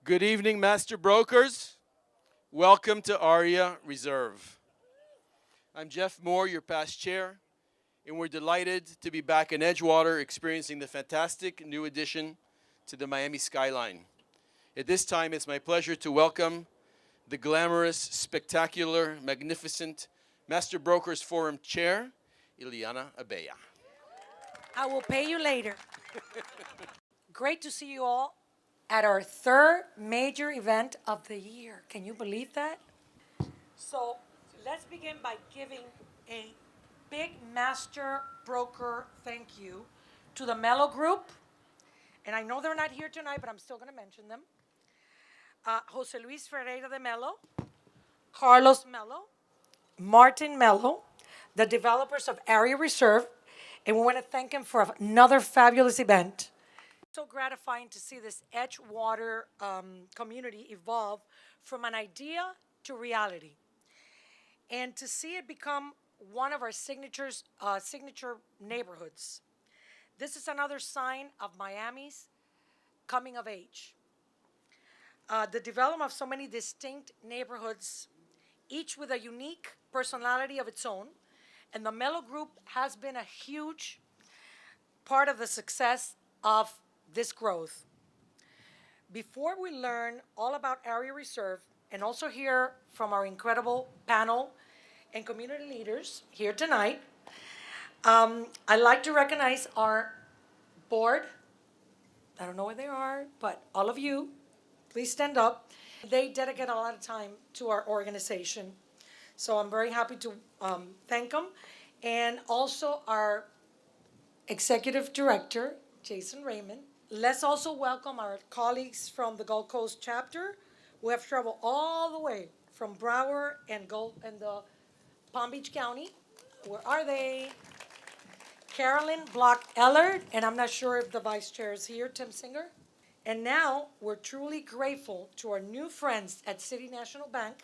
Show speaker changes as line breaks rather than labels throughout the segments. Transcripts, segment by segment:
Good evening, Master Brokers. Welcome to Aria Reserve. I'm Jeff Moore, your past chair, and we're delighted to be back in Edgewater experiencing the fantastic new addition to the Miami skyline. At this time, it's my pleasure to welcome the glamorous, spectacular, magnificent Master Brokers Forum Chair, Ileana Abella.
I will pay you later. Great to see you all at our third major event of the year. Can you believe that? So let's begin by giving a big master broker thank you to the Mello Group. And I know they're not here tonight, but I'm still going to mention them. Jose Luis Ferreira de Mello, Carlos Mello, Martin Mello, the developers of Aria Reserve, and we want to thank him for another fabulous event. So gratifying to see this Edgewater community evolve from an idea to reality, and to see it become one of our signature neighborhoods. This is another sign of Miami's coming of age. The development of so many distinct neighborhoods, each with a unique personality of its own, and the Mello Group has been a huge part of the success of this growth. Before we learn all about Aria Reserve and also hear from our incredible panel and community leaders here tonight, I'd like to recognize our board. I don't know where they are, but all of you, please stand up. They dedicate a lot of time to our organization. So I'm very happy to thank them. And also our executive director, Jason Raymond. Let's also welcome our colleagues from the Gulf Coast chapter who have traveled all the way from Broward and the Palm Beach County. Where are they? Carolyn Block-Ellard, and I'm not sure if the vice chair is here, Tim Singer. And now we're truly grateful to our new friends at City National Bank,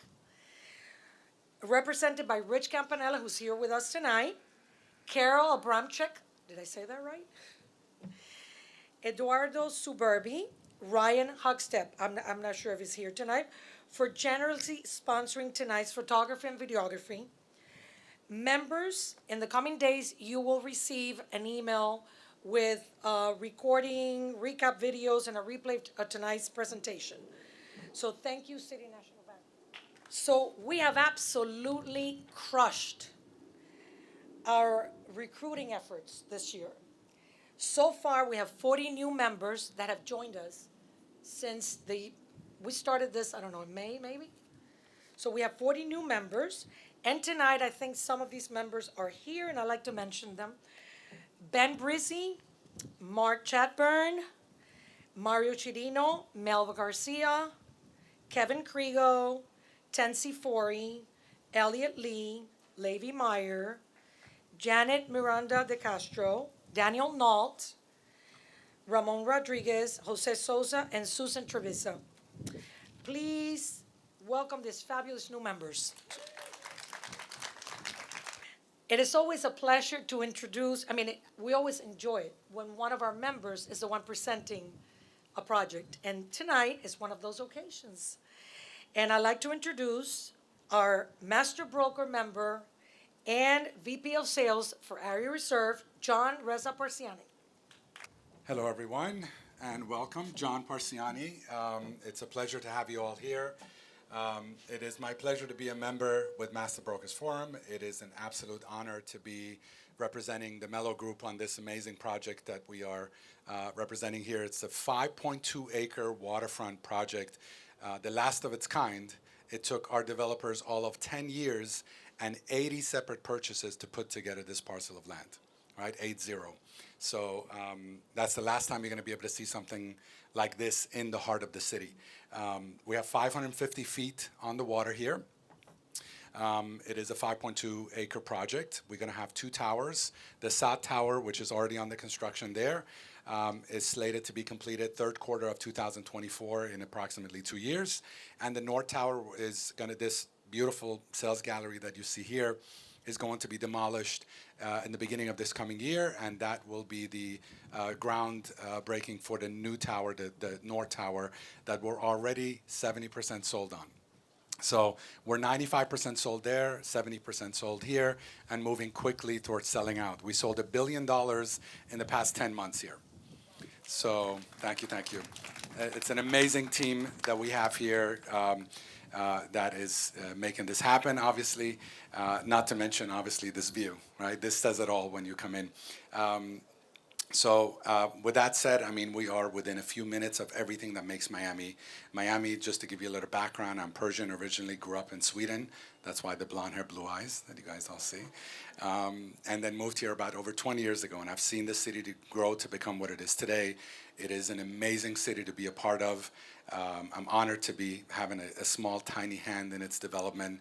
represented by Rich Campanella, who's here with us tonight, Carol Abramczyk, did I say that right? Eduardo Suburbi, Ryan Huckstep, I'm not sure if he's here tonight, for generously sponsoring tonight's photography and videography. Members, in the coming days, you will receive an email with recording, recap videos, and a replay of tonight's presentation. So thank you, City National Bank. So we have absolutely crushed our recruiting efforts this year. So far, we have 40 new members that have joined us since we started this, I don't know, in May maybe? So we have 40 new members. And tonight, I think some of these members are here, and I'd like to mention them. Ben Brizzi, Mark Chatburn, Mario Chirino, Melva Garcia, Kevin Krigo, Tensi Fori, Elliot Lee, Levi Meyer, Janet Miranda de Castro, Daniel Nault, Ramon Rodriguez, Jose Souza, and Susan Trevisa. Please welcome these fabulous new members. It is always a pleasure to introduce, we always enjoy it when one of our members is the one presenting a project. And tonight is one of those occasions. And I'd like to introduce our Master Broker member and VP of Sales for Aria Reserve, John Reza Parsiani.
Hello, everyone, and welcome. John Parsiani. It's a pleasure to have you all here. It is my pleasure to be a member with Master Brokers Forum. It is an absolute honor to be representing the Mello Group on this amazing project that we are representing here. It's a 5.2-acre waterfront project, the last of its kind. It took our developers all of 10 years and 80 separate purchases to put together this parcel of land, right? 80. So that's the last time you're going to be able to see something like this in the heart of the city. We have 550 feet on the water here. It is a 5.2-acre project. We're going to have two towers. The south tower, which is already under construction there, is slated to be completed third quarter of 2024 in approximately 2 years. And the north tower is going to, this beautiful sales gallery that you see here, is going to be demolished in the beginning of this coming year, and that will be the ground breaking for the new tower, the North Tower, that we're already 70% sold on. So we're 95% sold there, 70% sold here, and moving quickly towards selling out. We sold $1 billion in the past 10 months here. So thank you, thank you. It's an amazing team that we have here that is making this happen, obviously, not to mention, obviously, this view, right? This says it all when you come in. So with that said, I mean, we are within a few minutes of everything that makes Miami. Miami, just to give you a little background, I'm Persian, originally grew up in Sweden. That's why the blonde hair, blue eyes that you guys all see. And then moved here about over 20 years ago, and I've seen this city to grow to become what it is today. It is an amazing city to be a part of. I'm honored to be having a small, tiny hand in its development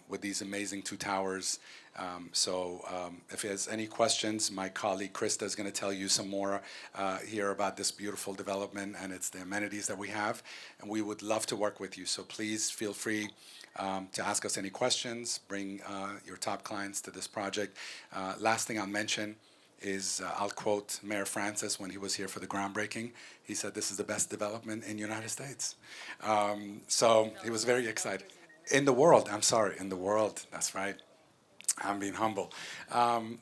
with these amazing two towers. If there's any questions, my colleague Krista is going to tell you some more here about this beautiful development, and it's the amenities that we have. And we would love to work with you. So please feel free to ask us any questions. Bring your top clients to this project. Last thing I'll mention is I'll quote Mayor Francis when he was here for the groundbreaking. He said, "This is the best development in the United States." So he was very excited. In the world, I'm sorry, in the world, that's right. I'm being humble.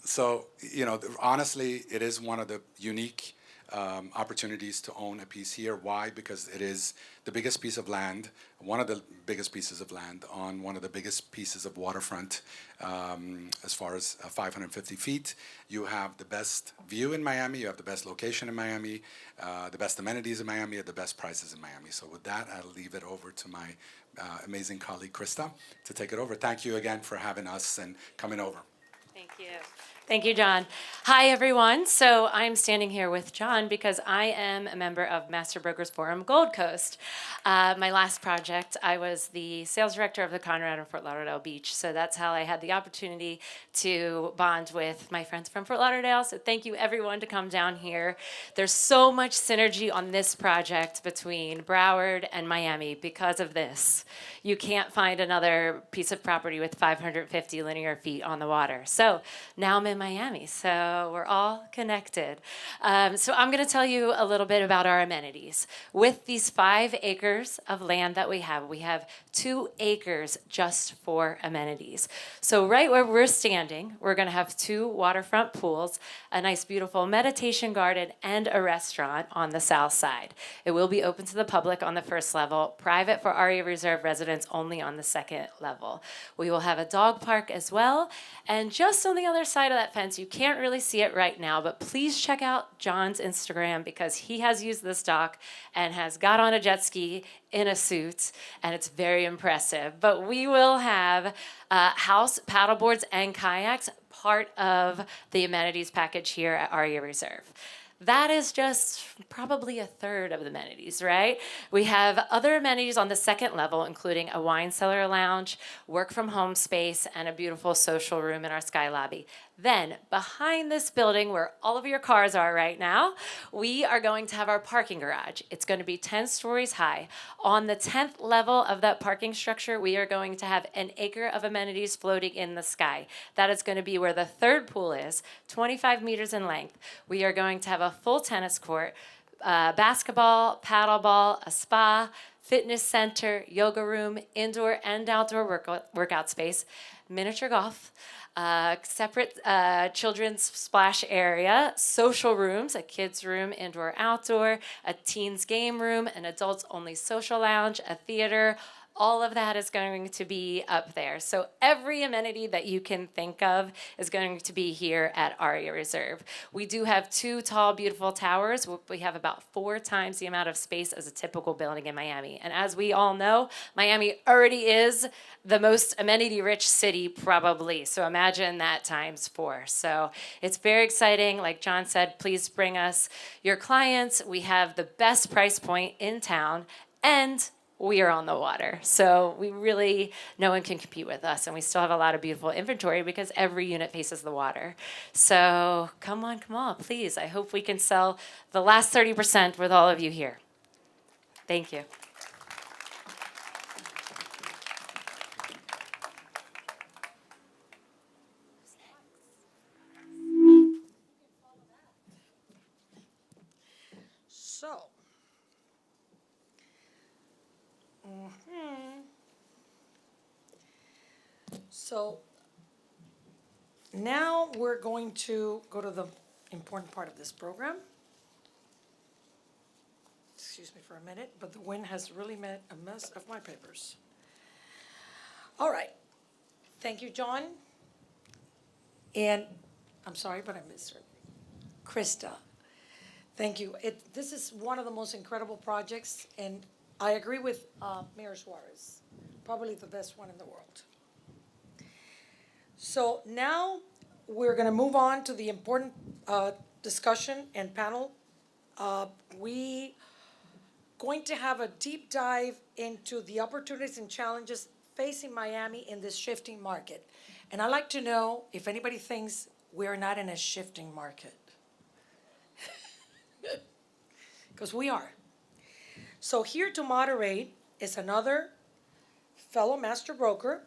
So, you know, honestly, it is one of the unique opportunities to own a piece here. Why? Because it is the biggest piece of land, one of the biggest pieces of land on one of the biggest pieces of waterfront as far as 550 feet. You have the best view in Miami, you have the best location in Miami, the best amenities in Miami, at the best prices in Miami. So with that, I'll leave it over to my amazing colleague, Krista, to take it over. Thank you again for having us and coming over.
Thank you. Thank you, John. Hi, everyone. So I'm standing here with John because I am a member of Master Brokers Forum Gold Coast. My last project, I was the sales director of the Conrad in Fort Lauderdale Beach. So that's how I had the opportunity to bond with my friends from Fort Lauderdale. So thank you, everyone, to come down here. There's so much synergy on this project between Broward and Miami because of this. You can't find another piece of property with 550 linear feet on the water. So now I'm in Miami, so we're all connected. So I'm going to tell you a little bit about our amenities. With these 5 acres of land that we have 2 acres just for amenities. So right where we're standing, we're going to have 2 waterfront pools, a nice beautiful meditation garden, and a restaurant on the south side. It will be open to the public on the first level, private for Aria Reserve residents only on the second level. We will have a dog park as well, and just on the other side of that fence, you can't really see it right now, but please check out John's Instagram because he has used this dock and has got on a jet ski in a suit, and it's very impressive. But we will have house paddleboards and kayaks, part of the amenities package here at Aria Reserve. That is just probably a third of the amenities, right? We have other amenities on the second level, including a wine cellar lounge, work from home space, and a beautiful social room in our sky lobby. Then, behind this building where all of your cars are right now, we are going to have our parking garage. It's going to be 10 stories high. On the 10th level of that parking structure, we are going to have an acre of amenities floating in the sky. That is going to be where the third pool is, 25 meters in length. We are going to have a full tennis court, basketball, paddleball, a spa, fitness center, yoga room, indoor and outdoor workout space, miniature golf, separate children's splash area, social rooms, a kids room, indoor, outdoor, a teens game room, an adults only social lounge, a theater. All of that is going to be up there. So every amenity that you can think of is going to be here at Aria Reserve. We do have 2 tall, beautiful towers. We have about 4 times the amount of space as a typical building in Miami. And as we all know, Miami already is the most amenity-rich city probably. So imagine that times 4. So it's very exciting. Like John said, please bring us your clients. We have the best price point in town, and we are on the water. So no one can compete with us. And we still have a lot of beautiful inventory because every unit faces the water. So come on, please. I hope we can sell the last 30% with all of you here. Thank you.
So now we're going to go to the important part of this program. Excuse me for a minute, but the wind has really made a mess of my papers. All right. Thank you, John. And I'm sorry, but I missed her. Krista. Thank you. This is one of the most incredible projects, and I agree with Mayor Suarez, probably the best one in the world. So now we're going to move on to the important discussion and panel. We going to have a deep dive into the opportunities and challenges facing Miami in this shifting market. And I'd like to know if anybody thinks we're not in a shifting market. Because we are. So here to moderate is another fellow master broker,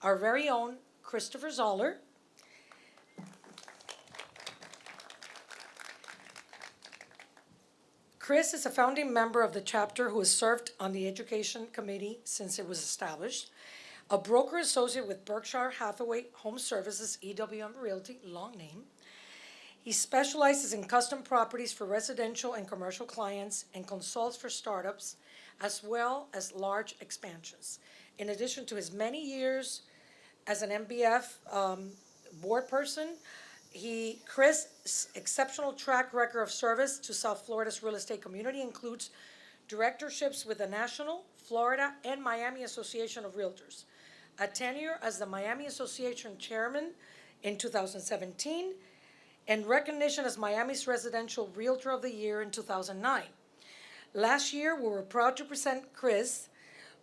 our very own Christopher Zoller. Chris is a founding member of the chapter who has served on the Education Committee since it was established, a broker associate with Berkshire Hathaway Home Services, EWM Realty, long name. He specializes in custom properties for residential and commercial clients and consults for startups as well as large expansions. In addition to his many years as an MBF board person, Chris' exceptional track record of service to South Florida's real estate community includes directorships with the National, Florida, and Miami Association of Realtors, a tenure as the Miami Association Chairman in 2017, and recognition as Miami's Residential Realtor of the Year in 2009. Last year, we were proud to present Chris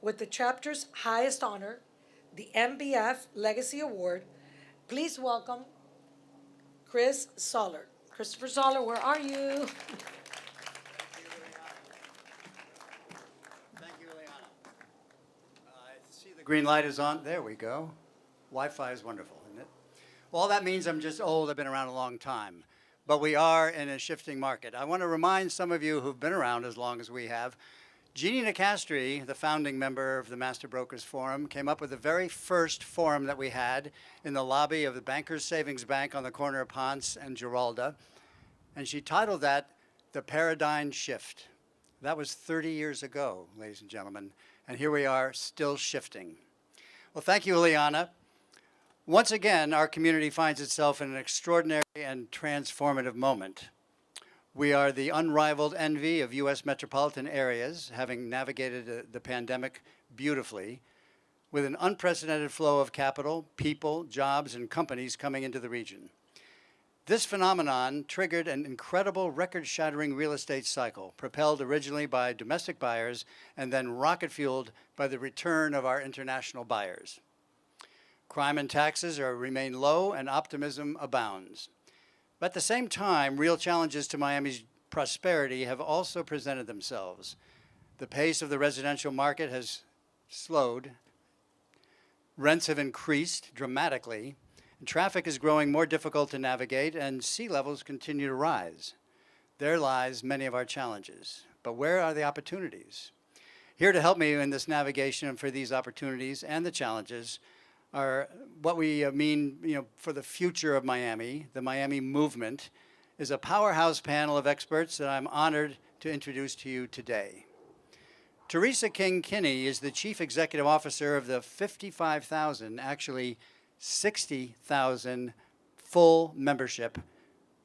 with the chapter's highest honor, the MBF Legacy Award. Please welcome Chris Zoller. Christopher Zoller, where are you?
Thank you, Ileana. I see the green light is on. There we go. Wi-Fi is wonderful, isn't it? Well, that means I'm just old. I've been around a long time. But we are in a shifting market. I want to remind some of you who've been around as long as we have, Jeannie Nicastri, the founding member of the Master Brokers Forum, came up with the very first forum that we had in the lobby of the Bankers Savings Bank on the corner of Ponce and Giralda. And she titled that, The Paradigm Shift. That was 30 years ago, ladies and gentlemen. And here we are, still shifting. Well, thank you, Ileana. Once again, our community finds itself in an extraordinary and transformative moment. We are the unrivaled envy of U.S. metropolitan areas, having navigated the pandemic beautifully, with an unprecedented flow of capital, people, jobs, and companies coming into the region. This phenomenon triggered an incredible record-shattering real estate cycle, propelled originally by domestic buyers and then rocket-fueled by the return of our international buyers. Crime and taxes remain low and optimism abounds. But at the same time, real challenges to Miami's prosperity have also presented themselves. The pace of the residential market has slowed. Rents have increased dramatically. And traffic is growing more difficult to navigate, and sea levels continue to rise. There lies many of our challenges. But where are the opportunities? Here to help me in this navigation and for these opportunities and the challenges are what we mean, for the future of Miami. The Miami movement is a powerhouse panel of experts that I'm honored to introduce to you today. Teresa Kinney is the Chief Executive Officer of the 55,000, actually 60,000 full membership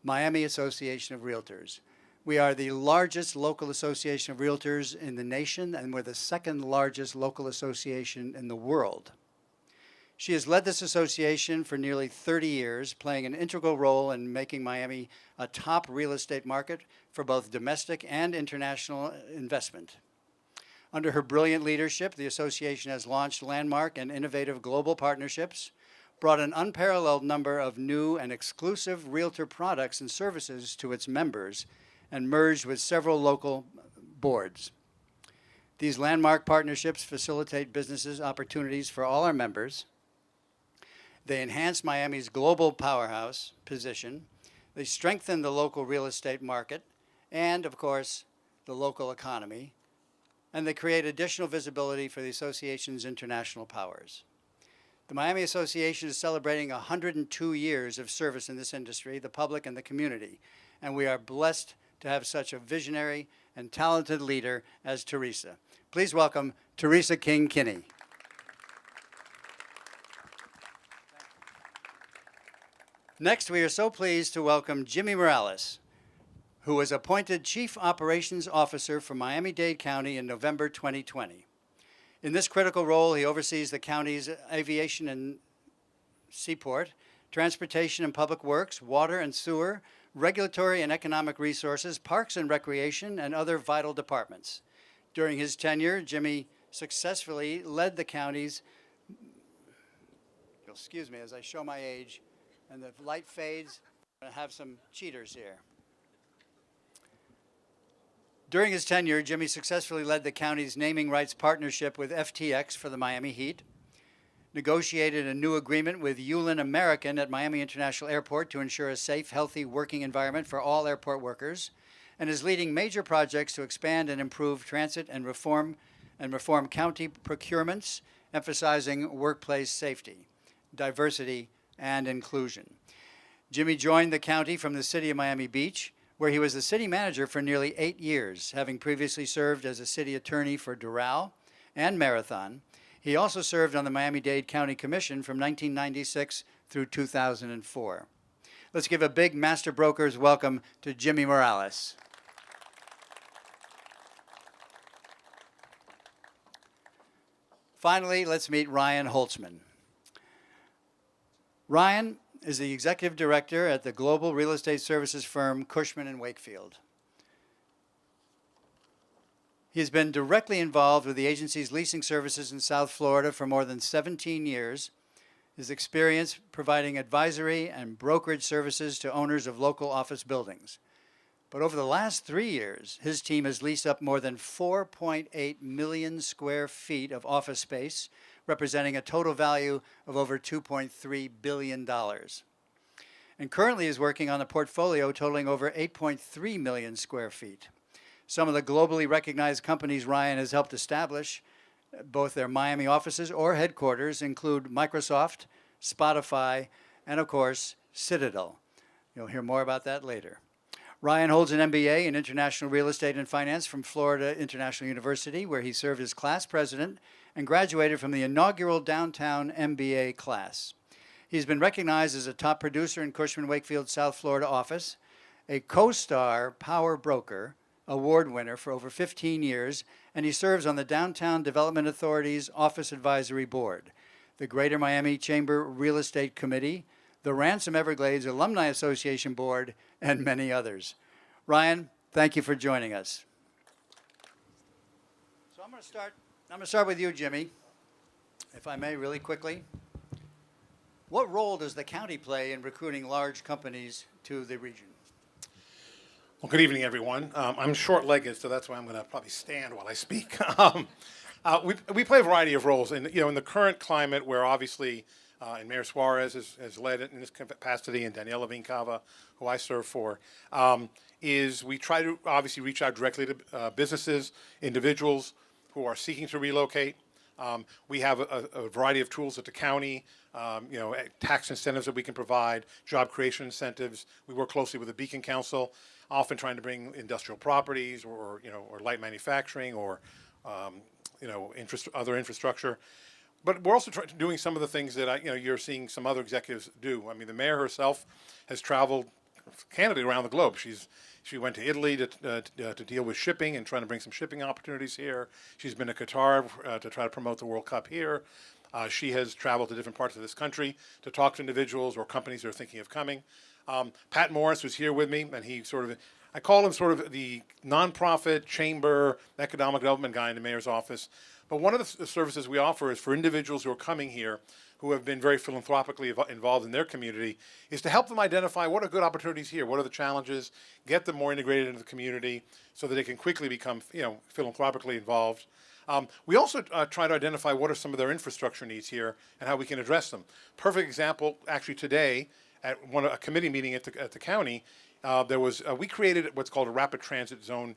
Miami Association of Realtors. We are the largest local association of realtors in the nation, and we're the second largest local association in the world. She has led this association for nearly 30 years, playing an integral role in making Miami a top real estate market for both domestic and international investment. Under her brilliant leadership, the association has launched landmark and innovative global partnerships, brought an unparalleled number of new and exclusive realtor products and services to its members, and merged with several local boards. These landmark partnerships facilitate businesses opportunities for all our members. They enhance Miami's global powerhouse position. They strengthen the local real estate market and, of course, the local economy. And they create additional visibility for the association's international powers. The Miami Association is celebrating 102 years of service in this industry, the public and the community, and we are blessed to have such a visionary and talented leader as Teresa. Please welcome Teresa King Kinney. Next, we are so pleased to welcome Jimmy Morales, who was appointed Chief Operations Officer for Miami-Dade County in November 2020. In this critical role, he oversees the county's aviation and seaport, transportation and public works, water and sewer, regulatory and economic resources, parks and recreation, and other vital departments. During his tenure, Jimmy successfully led the county's, you'll excuse me as I show my age, and the light fades, I'm gonna have some cheaters here. During his tenure, Jimmy successfully led the county's naming rights partnership with FTX for the Miami Heat, negotiated a new agreement with Yulin American at Miami International Airport to ensure a safe, healthy working environment for all airport workers, and is leading major projects to expand and improve transit and reform county procurements, emphasizing workplace safety, diversity, and inclusion. Jimmy joined the county from the city of Miami Beach, where he was the city manager for nearly 8 years, having previously served as a city attorney for Doral and Marathon. He also served on the Miami-Dade County Commission from 1996 through 2004. Let's give a big Master Brokers welcome to Jimmy Morales. Finally, let's meet Ryan Holtzman. Ryan is the executive director at the global real estate services firm Cushman & Wakefield. He has been directly involved with the agency's leasing services in South Florida for more than 17 years. His experience providing advisory and brokerage services to owners of local office buildings. But over the last 3 years, his team has leased up more than 4.8 million square feet of office space, representing a total value of over $2.3 billion. And currently is working on a portfolio totaling over 8.3 million square feet. Some of the globally recognized companies Ryan has helped establish, both their Miami offices or headquarters, include Microsoft, Spotify, and of course, Citadel. You'll hear more about that later. Ryan holds an MBA in International Real Estate and Finance from Florida International University, where he served as class president and graduated from the inaugural downtown MBA class. He's been recognized as a top producer in Cushman & Wakefield's South Florida office, a co-star Power Broker award winner for over 15 years, and he serves on the Downtown Development Authority's Office Advisory Board, the Greater Miami Chamber Real Estate Committee, the Ransom Everglades Alumni Association Board, and many others. Ryan, thank you for joining us. So I'm going to start with you, Jimmy, if I may, really quickly. What role does the county play in recruiting large companies to the region?
Well, good evening, everyone. I'm short-legged, so that's why I'm going to probably stand while I speak. We play a variety of roles, and in the current climate, where obviously, and Mayor Suarez has led it in this capacity, and Daniela Vincava, who I serve for, is we try to obviously reach out directly to businesses, individuals who are seeking to relocate. We have a variety of tools at the county, tax incentives that we can provide, job creation incentives. We work closely with the Beacon Council, often trying to bring industrial properties or light manufacturing or other infrastructure. But we're also doing some of the things that you're seeing some other executives do. I mean, the mayor herself has traveled candidly around the globe. She went to Italy to deal with shipping and trying to bring some shipping opportunities here. She's been to Qatar to try to promote the World Cup here. She has traveled to different parts of this country to talk to individuals or companies that are thinking of coming. Pat Morris was here with me, and he I call him sort of the nonprofit chamber economic development guy in the mayor's office. But one of the services we offer is for individuals who are coming here who have been very philanthropically involved in their community, is to help them identify what are good opportunities here, what are the challenges, get them more integrated into the community so that they can quickly become philanthropically involved. We also try to identify what are some of their infrastructure needs here and how we can address them. Perfect example, actually today, at a committee meeting at the county, we created what's called a rapid transit zone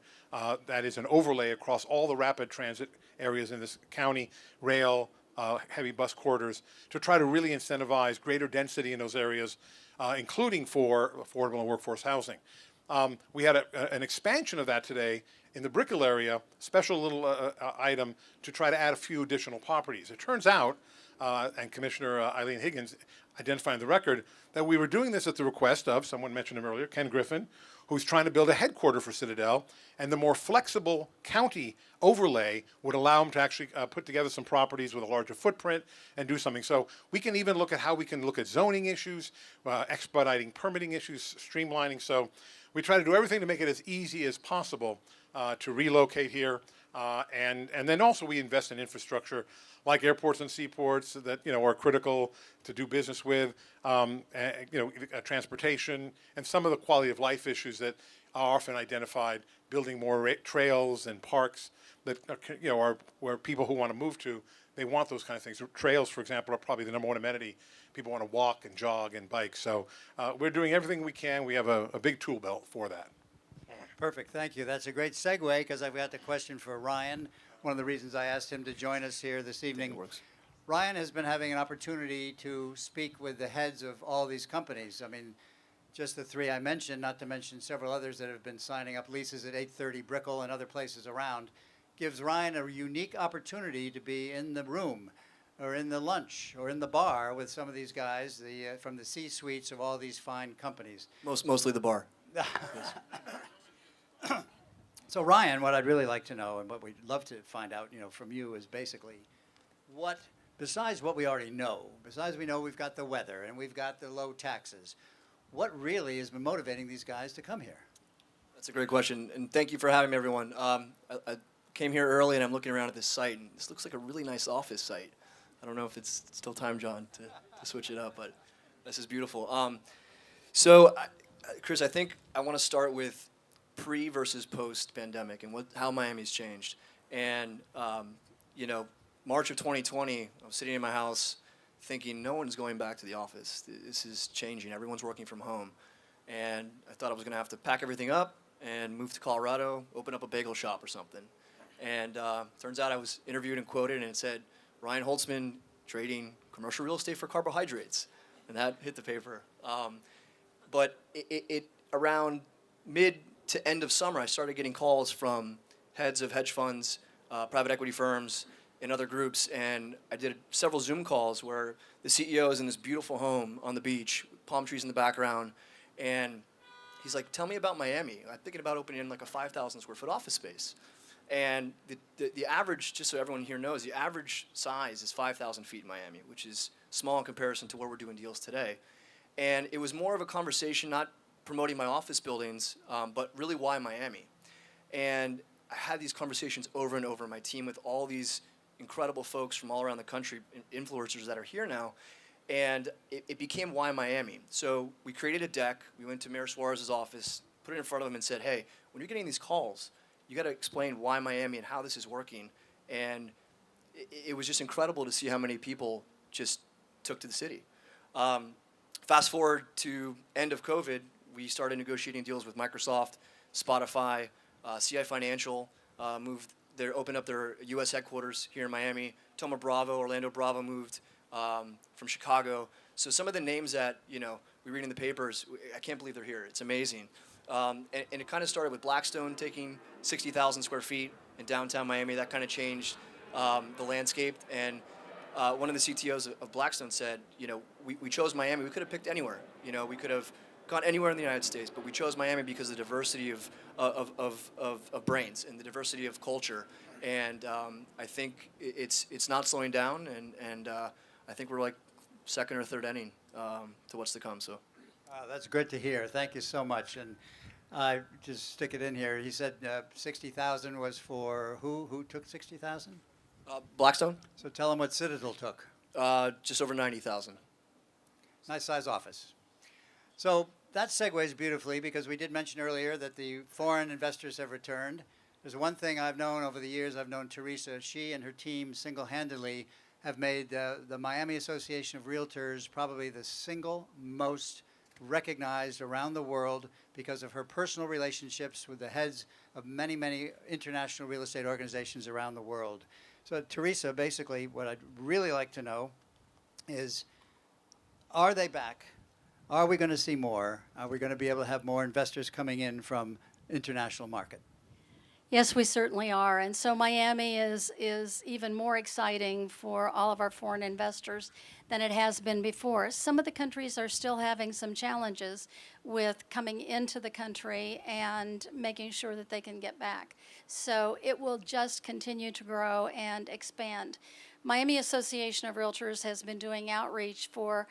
that is an overlay across all the rapid transit areas in this county, rail, heavy bus corridors to try to really incentivize greater density in those areas, including for affordable and workforce housing. We had an expansion of that today in the Brickell area, special little item to try to add a few additional properties. It turns out, and Commissioner Eileen Higgins identifying the record, that we were doing this at the request of, someone mentioned him earlier, Ken Griffin, who's trying to build a headquarter for Citadel, and the more flexible county overlay would allow him to actually put together some properties with a larger footprint and do something. So we can even look at how we can look at zoning issues, expediting permitting issues, streamlining. So we try to do everything to make it as easy as possible to relocate here. And then also we invest in infrastructure like airports and seaports that are critical to do business with, transportation, and some of the quality of life issues that are often identified. Building more trails and parks that are where people who want to move to, they want those kind of things. Trails, for example, are probably the number one amenity. People want to walk and jog and bike. So we're doing everything we can. We have a big tool belt for that.
Perfect, thank you. That's a great segue because I've got the question for Ryan. One of the reasons I asked him to join us here this evening. Ryan has been having an opportunity to speak with the heads of all these companies. I mean, just the three I mentioned, not to mention several others that have been signing up leases at 830 Brickell and other places around, gives Ryan a unique opportunity to be in the room or in the lunch or in the bar with some of these guys from the C-suites of all these fine companies.
Mostly the bar.
So Ryan, what I'd really like to know and what we'd love to find out, from you is basically what, besides what we already know, besides we know we've got the weather and we've got the low taxes, what really has been motivating these guys to come here?
That's a great question, and thank you for having me, everyone. I came here early, and I'm looking around at this site, and this looks like a really nice office site. I don't know if it's still time, John, to switch it up, but this is beautiful. Chris, I think I want to start with pre versus post-pandemic and how Miami's changed. And, March of 2020, I was sitting in my house thinking no one's going back to the office. This is changing. Everyone's working from home. And I thought I was going to have to pack everything up and move to Colorado, open up a bagel shop or something. And turns out I was interviewed and quoted, and it said, Ryan Holtzman trading commercial real estate for carbohydrates. And that hit the paper. But it around mid to end of summer, I started getting calls from heads of hedge funds, private equity firms, and other groups, and I did several Zoom calls where the CEO is in this beautiful home on the beach, palm trees in the background, and he's like, tell me about Miami. I'm thinking about opening like a 5,000 square foot office space. And the average, just so everyone here knows, the average size is 5,000 feet in Miami, which is small in comparison to where we're doing deals today. And it was more of a conversation, not promoting my office buildings, but really why Miami. And I had these conversations over and over, my team with all these incredible folks from all around the country, influencers that are here now, and it became why Miami. So we created a deck, we went to Mayor Suarez's office, put it in front of him and said, hey, when you're getting these calls, you gotta explain why Miami and how this is working. And it was just incredible to see how many people just took to the city. Fast forward to end of COVID, we started negotiating deals with Microsoft, Spotify, CI Financial, opened up their U.S. headquarters here in Miami. Thoma Bravo, Orlando Bravo moved from Chicago. So some of the names that we read in the papers, I can't believe they're here. It's amazing. And it kind of started with Blackstone taking 60,000 square feet in downtown Miami. That kind of changed the landscape. And one of the CTOs of Blackstone said, we chose Miami. We could have picked anywhere. We could have gone anywhere in the United States, but we chose Miami because of the diversity of brains and the diversity of culture. And I think it's not slowing down, and I think we're like second or third inning to what's to come. So.
That's good to hear. Thank you so much. And just stick it in here. He said 60,000 was for who? Who took 60,000?
Blackstone.
So tell him what Citadel took.
Just over 90,000.
Nice size office. So that segues beautifully because we did mention earlier that the foreign investors have returned. There's one thing I've known over the years. I've known Teresa. She and her team single-handedly have made the Miami Association of Realtors probably the single most recognized around the world because of her personal relationships with the heads of many, many international real estate organizations around the world. So Teresa, basically what I'd really like to know is, are they back? Are we going to see more? Are we going to be able to have more investors coming in from international market?
Yes, we certainly are. And so Miami is even more exciting for all of our foreign investors than it has been before. Some of the countries are still having some challenges with coming into the country and making sure that they can get back. So it will just continue to grow and expand. Miami Association of Realtors has been doing outreach for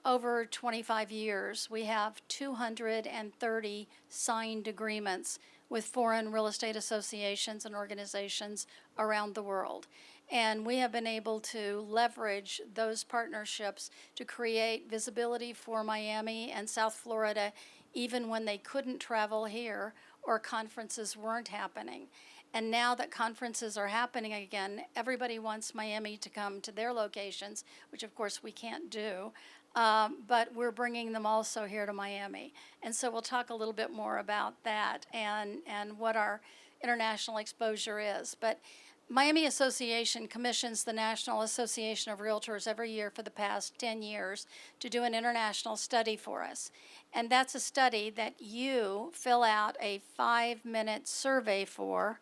over 25 years. We have 230 signed agreements with foreign real estate associations and organizations around the world. And we have been able to leverage those partnerships to create visibility for Miami and South Florida even when they couldn't travel here or conferences weren't happening. And now that conferences are happening again, everybody wants Miami to come to their locations, which of course we can't do. But we're bringing them also here to Miami. And so we'll talk a little bit more about that and what our international exposure is. But Miami Association commissions the National Association of Realtors every year for the past 10 years to do an international study for us. And that's a study that you fill out a 5-minute survey for,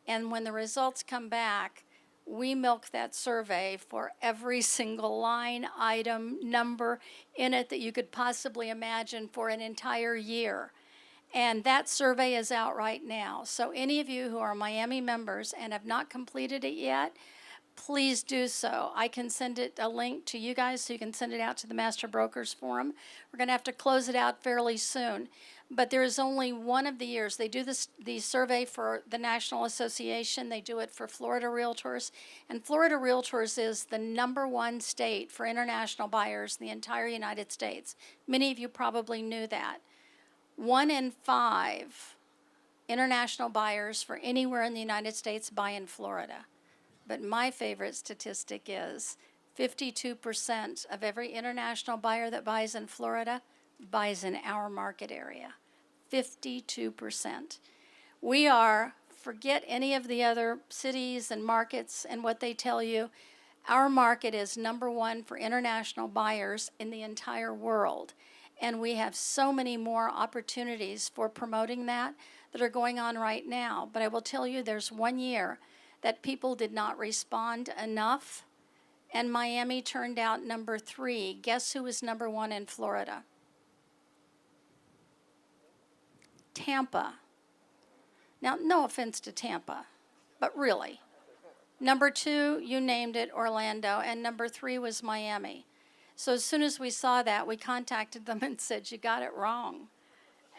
and when the results come back, we milk that survey for every single line, item, number in it that you could possibly imagine for an entire year. And that survey is out right now. So any of you who are Miami members and have not completed it yet, please do so. I can send it a link to you guys so you can send it out to the Master Brokers Forum. We're going to have to close it out fairly soon. But there is only one of the years. They do the survey for the National Association. They do it for Florida Realtors. And Florida Realtors is the #1 state for international buyers in the entire United States. Many of you probably knew that. 1 in 5 international buyers for anywhere in the United States buy in Florida. But my favorite statistic is 52% of every international buyer that buys in Florida buys in our market area. 52%. We are, forget any of the other cities and markets and what they tell you, our market is #1 for international buyers in the entire world. And we have so many more opportunities for promoting that are going on right now. But I will tell you, there's 1 year that people did not respond enough, and Miami turned out #3. Guess who was #1 in Florida? Tampa. Now, no offense to Tampa, but really. #2, you named it, Orlando, and #3 was Miami. So as soon as we saw that, we contacted them and said, you got it wrong.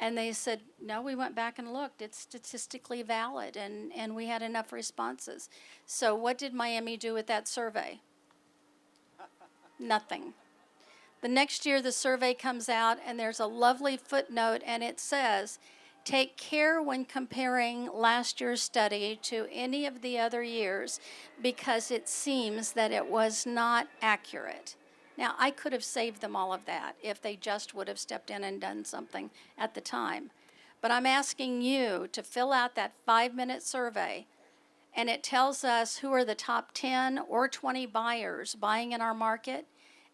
And they said, no, we went back and looked. It's statistically valid, and we had enough responses. So what did Miami do with that survey? Nothing. The next year, the survey comes out, and there's a lovely footnote, and it says, take care when comparing last year's study to any of the other years because it seems that it was not accurate. Now, I could have saved them all of that if they just would have stepped in and done something at the time. But I'm asking you to fill out that 5-minute survey, and it tells us who are the top 10 or 20 buyers buying in our market,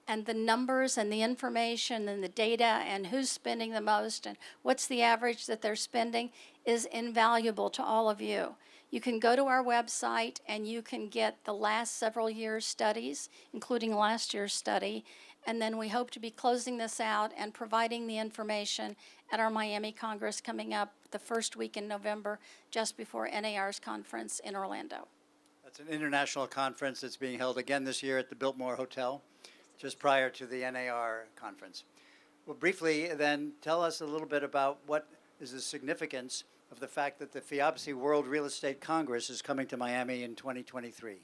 and the numbers and the information and the data and who's spending the most and what's the average that they're spending is invaluable to all of you. You can go to our website and you can get the last several years' studies, including last year's study, and then we hope to be closing this out and providing the information at our Miami Congress coming up the first week in November, just before NAR's conference in Orlando.
That's an international conference that's being held again this year at the Biltmore Hotel, just prior to the NAR conference. Well, briefly then, tell us a little bit about what is the significance of the fact that the Fiopsy World Real Estate Congress is coming to Miami in 2023.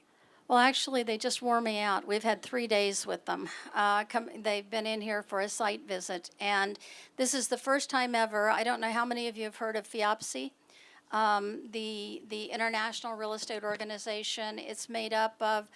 Well, actually, they just wore me out. We've had 3 days with them. They've been in here for a site visit, and this is the first time ever. I don't know how many of you have heard of Fiopsy, the International Real Estate Organization. It's made up of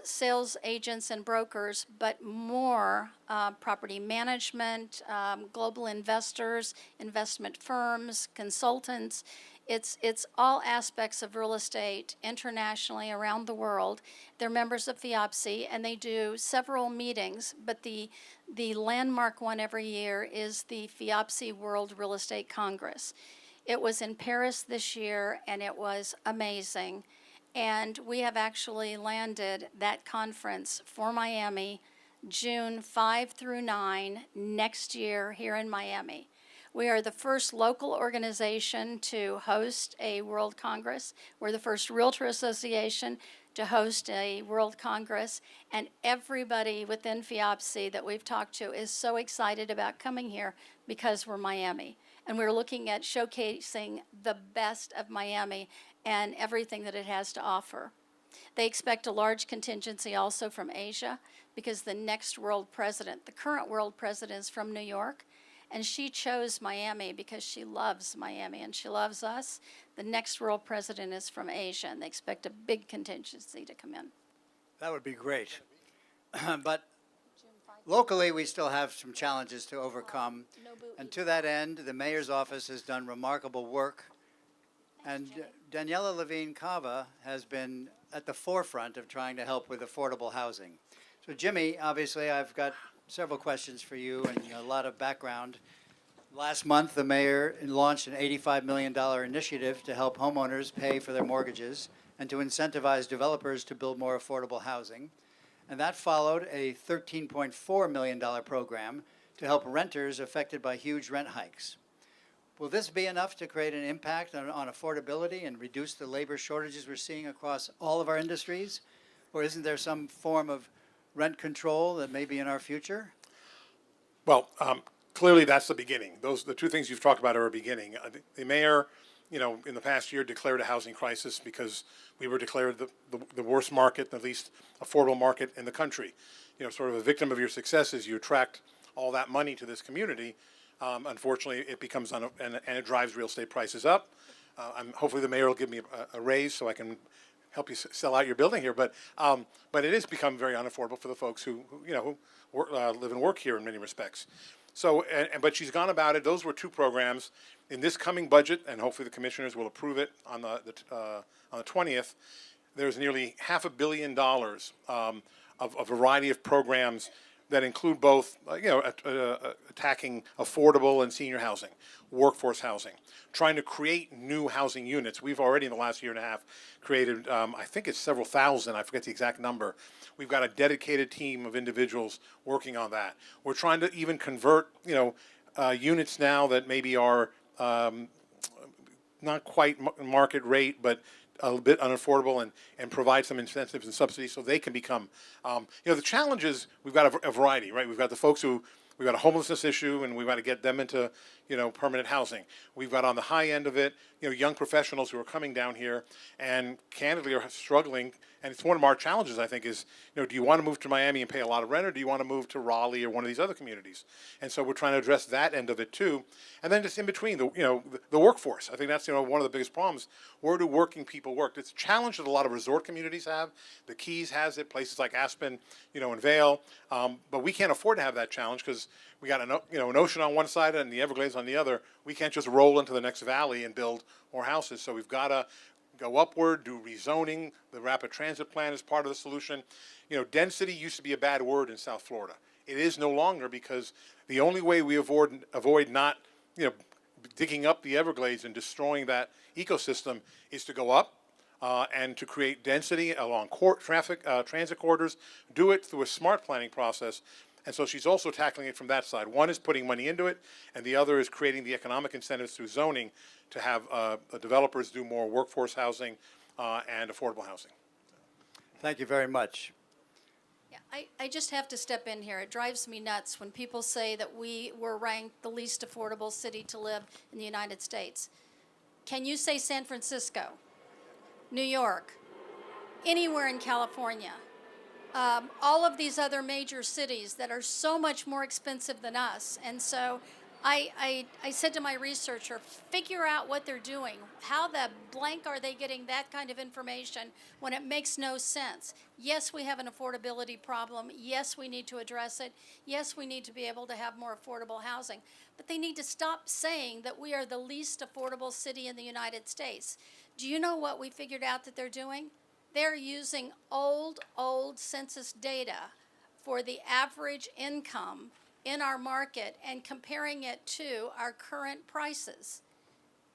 sales agents and brokers, but more property management, global investors, investment firms, consultants. It's all aspects of real estate internationally around the world. They're members of Fiopsy, and they do several meetings, but the landmark one every year is the Fiopsy World Real Estate Congress. It was in Paris this year, and it was amazing. And we have actually landed that conference for Miami June 5 through 9 next year here in Miami. We are the first local organization to host a World Congress. We're the first Realtor Association to host a World Congress, and everybody within Fiopsy that we've talked to is so excited about coming here because we're Miami. And we're looking at showcasing the best of Miami and everything that it has to offer. They expect a large contingency also from Asia because the next world president, the current world president, is from New York. And she chose Miami because she loves Miami and she loves us. The next world president is from Asia, and they expect a big contingency to come in.
That would be great. But locally, we still have some challenges to overcome. And to that end, the mayor's office has done remarkable work. And Daniela Levine Cava has been at the forefront of trying to help with affordable housing. So Jimmy, obviously, I've got several questions for you and a lot of background. Last month, the mayor launched an $85 million initiative to help homeowners pay for their mortgages and to incentivize developers to build more affordable housing. And that followed a $13.4 million program to help renters affected by huge rent hikes. Will this be enough to create an impact on affordability and reduce the labor shortages we're seeing across all of our industries? Or isn't there some form of rent control that may be in our future?
Well, clearly that's the beginning. The two things you've talked about are a beginning. The mayor, in the past year declared a housing crisis because we were declared the worst market, the least affordable market in the country. Sort of a victim of your successes, you attract all that money to this community. Unfortunately, it becomes, and it drives real estate prices up. Hopefully the mayor will give me a raise so I can help you sell out your building here. But it has become very unaffordable for the folks who live and work here in many respects. So, but she's gone about it. Those were two programs. In this coming budget, and hopefully the commissioners will approve it on the 20th, there's nearly $500 million of a variety of programs that include both, attacking affordable and senior housing, workforce housing, trying to create new housing units. We've already, in the last year and a half, created, I think it's several thousand, I forget the exact number. We've got a dedicated team of individuals working on that. We're trying to even convert, units now that maybe are not quite market rate, but a bit unaffordable, and provide some incentives and subsidies so they can become, the challenge is we've got a variety, right? We've got the folks who, we've got a homelessness issue and we've got to get them into, permanent housing. We've got on the high end of it, young professionals who are coming down here and candidly are struggling. And it's one of our challenges, I think, is, do you want to move to Miami and pay a lot of rent, or do you want to move to Raleigh or one of these other communities? And so we're trying to address that end of it too. And then just in between, the workforce. I think that's, one of the biggest problems. Where do working people work? It's a challenge that a lot of resort communities have. The Keys has it, places like Aspen, and Vail. But we can't afford to have that challenge because we got an ocean on one side and the Everglades on the other. We can't just roll into the next valley and build more houses. So we've got to go upward, do rezoning. The rapid transit plan is part of the solution. Density used to be a bad word in South Florida. It is no longer, because the only way we avoid not, digging up the Everglades and destroying that ecosystem is to go up and to create density along transit corridors, do it through a smart planning process. And so she's also tackling it from that side. One is putting money into it, and the other is creating the economic incentives through zoning to have developers do more workforce housing and affordable housing.
Thank you very much.
Yeah, I just have to step in here. It drives me nuts when people say that we were ranked the least affordable city to live in the United States. Can you say San Francisco, New York, anywhere in California? All of these other major cities that are so much more expensive than us. And so I said to my researcher, figure out what they're doing. How the blank are they getting that kind of information when it makes no sense? Yes, we have an affordability problem. Yes, we need to address it. Yes, we need to be able to have more affordable housing. But they need to stop saying that we are the least affordable city in the United States. Do you know what we figured out that they're doing? They're using old census data for the average income in our market and comparing it to our current prices.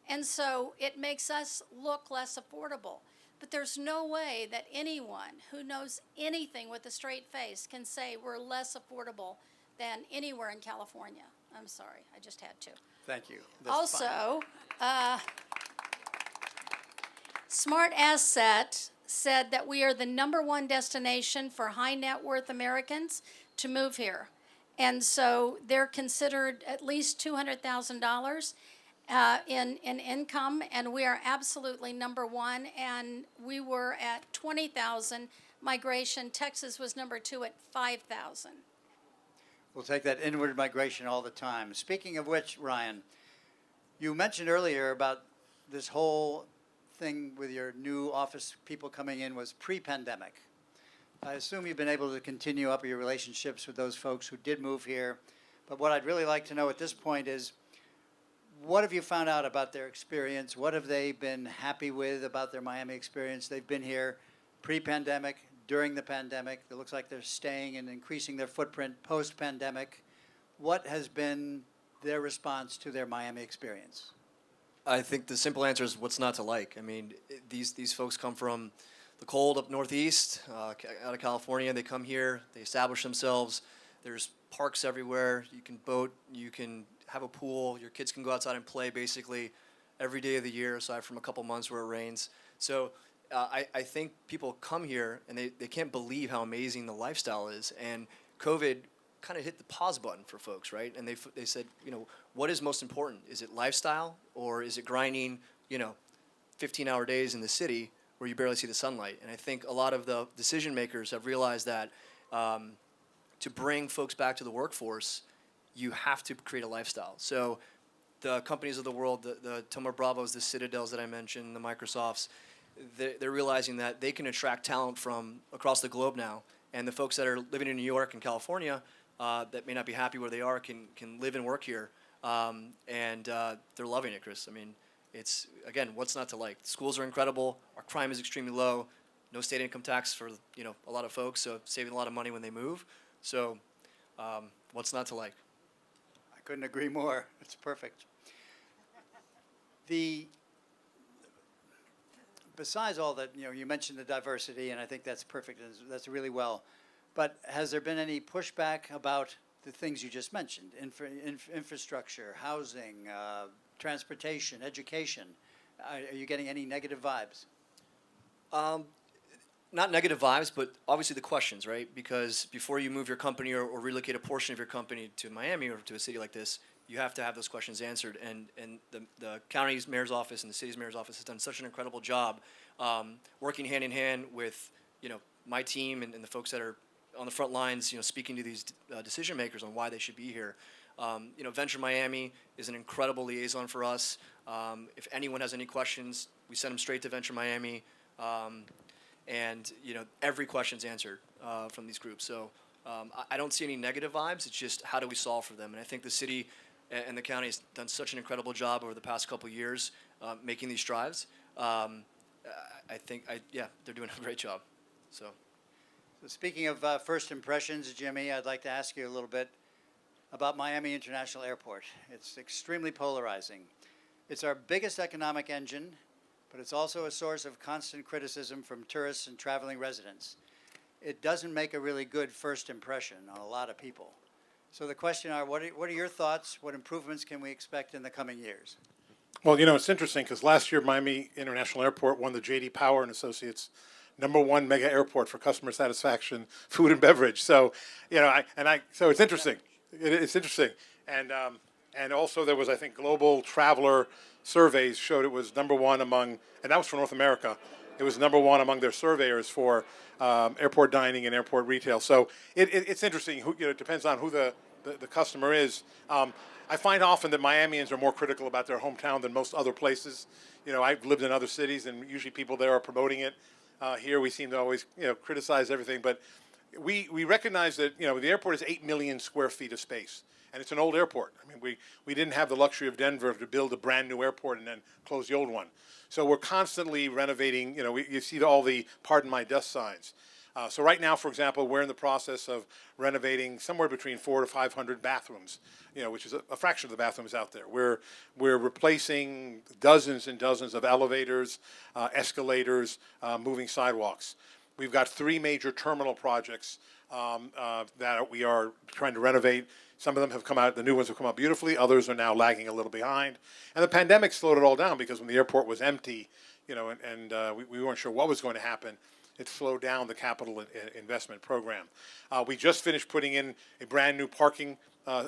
And so it makes us look less affordable. But there's no way that anyone who knows anything with a straight face can say we're less affordable than anywhere in California. I'm sorry, I just had to.
Thank you. That's fine.
Also, Smart Asset said that we are the #1 destination for high net worth Americans to move here. And so they're considered at least $200,000 in income, and we are absolutely #1. And we were at 20,000 migration. Texas was #2 at 5,000.
We'll take that inward migration all the time. Speaking of which, Ryan, you mentioned earlier about this whole thing with your new office people coming in was pre-pandemic. I assume you've been able to continue up your relationships with those folks who did move here. But what I'd really like to know at this point is, what have you found out about their experience? What have they been happy with about their Miami experience? They've been here pre-pandemic, during the pandemic. It looks like they're staying and increasing their footprint post-pandemic. What has been their response to their Miami experience?
I think the simple answer is what's not to like. I mean, these folks come from the cold up northeast, out of California. They come here, they establish themselves. There's parks everywhere. You can boat, you can have a pool. Your kids can go outside and play basically every day of the year, aside from a couple months where it rains. So I think people come here and they can't believe how amazing the lifestyle is. And COVID kind of hit the pause button for folks, right? And they said, what is most important? Is it lifestyle, or is it grinding, 15-hour days in the city where you barely see the sunlight? And I think a lot of the decision makers have realized that to bring folks back to the workforce, you have to create a lifestyle. So the companies of the world, the Thoma Bravos, the Citadels that I mentioned, the Microsofts, they're realizing that they can attract talent from across the globe now. And the folks that are living in New York and California that may not be happy where they are can live and work here. And they're loving it, Chris. I mean, it's, again, what's not to like? Schools are incredible. Our crime is extremely low. No state income tax for, a lot of folks, so saving a lot of money when they move. So what's not to like?
I couldn't agree more. It's perfect. Besides all that, you mentioned the diversity, and I think that's perfect, and that's really well. But has there been any pushback about the things you just mentioned? Infrastructure, housing, transportation, education. Are you getting any negative vibes?
Not negative vibes, but obviously the questions, right? Because before you move your company or relocate a portion of your company to Miami or to a city like this, you have to have those questions answered. And the county's mayor's office and the city's mayor's office has done such an incredible job working hand in hand with, my team and the folks that are on the front lines, speaking to these decision makers on why they should be here. Venture Miami is an incredible liaison for us. If anyone has any questions, we send them straight to Venture Miami. And every question's answered from these groups. So I don't see any negative vibes. It's just, how do we solve for them? And I think the city and the county has done such an incredible job over the past couple of years making these strides. I think, they're doing a great job. So
Speaking of first impressions, Jimmy, I'd like to ask you a little bit about Miami International Airport. It's extremely polarizing. It's our biggest economic engine, but it's also a source of constant criticism from tourists and traveling residents. It doesn't make a really good first impression on a lot of people. So the question are, what are your thoughts? What improvements can we expect in the coming years?
Well, it's interesting because last year Miami International Airport won the J.D. Power and Associates #1 mega airport for customer satisfaction, food and beverage. So, so it's interesting. It's interesting, and also there was, I think, global traveler surveys showed it was #1 among, and that was for North America. It was #1 among their surveyors for airport dining and airport retail. So it's interesting. It depends on who the the customer is. I find often that Miamians are more critical about their hometown than most other places. You know, I've lived in other cities, and usually people there are promoting it. Here we seem to always, criticize everything, but we recognize that, the airport is 8 million square feet of space, and it's an old airport. I mean, we didn't have the luxury of Denver to build a brand new airport and then close the old one. So we're constantly renovating. You see all the "Pardon my dust" signs. So right now, for example, we're in the process of renovating somewhere between 400 to 500 bathrooms, which is a fraction of the bathrooms out there. We're replacing dozens and dozens of elevators, escalators, moving sidewalks. We've got 3 major terminal projects that we are trying to renovate. Some of them have come out, the new ones have come out beautifully. Others are now lagging a little behind. And the pandemic slowed it all down because when the airport was empty, and we weren't sure what was going to happen, it slowed down the capital investment program. We just finished putting in a brand new parking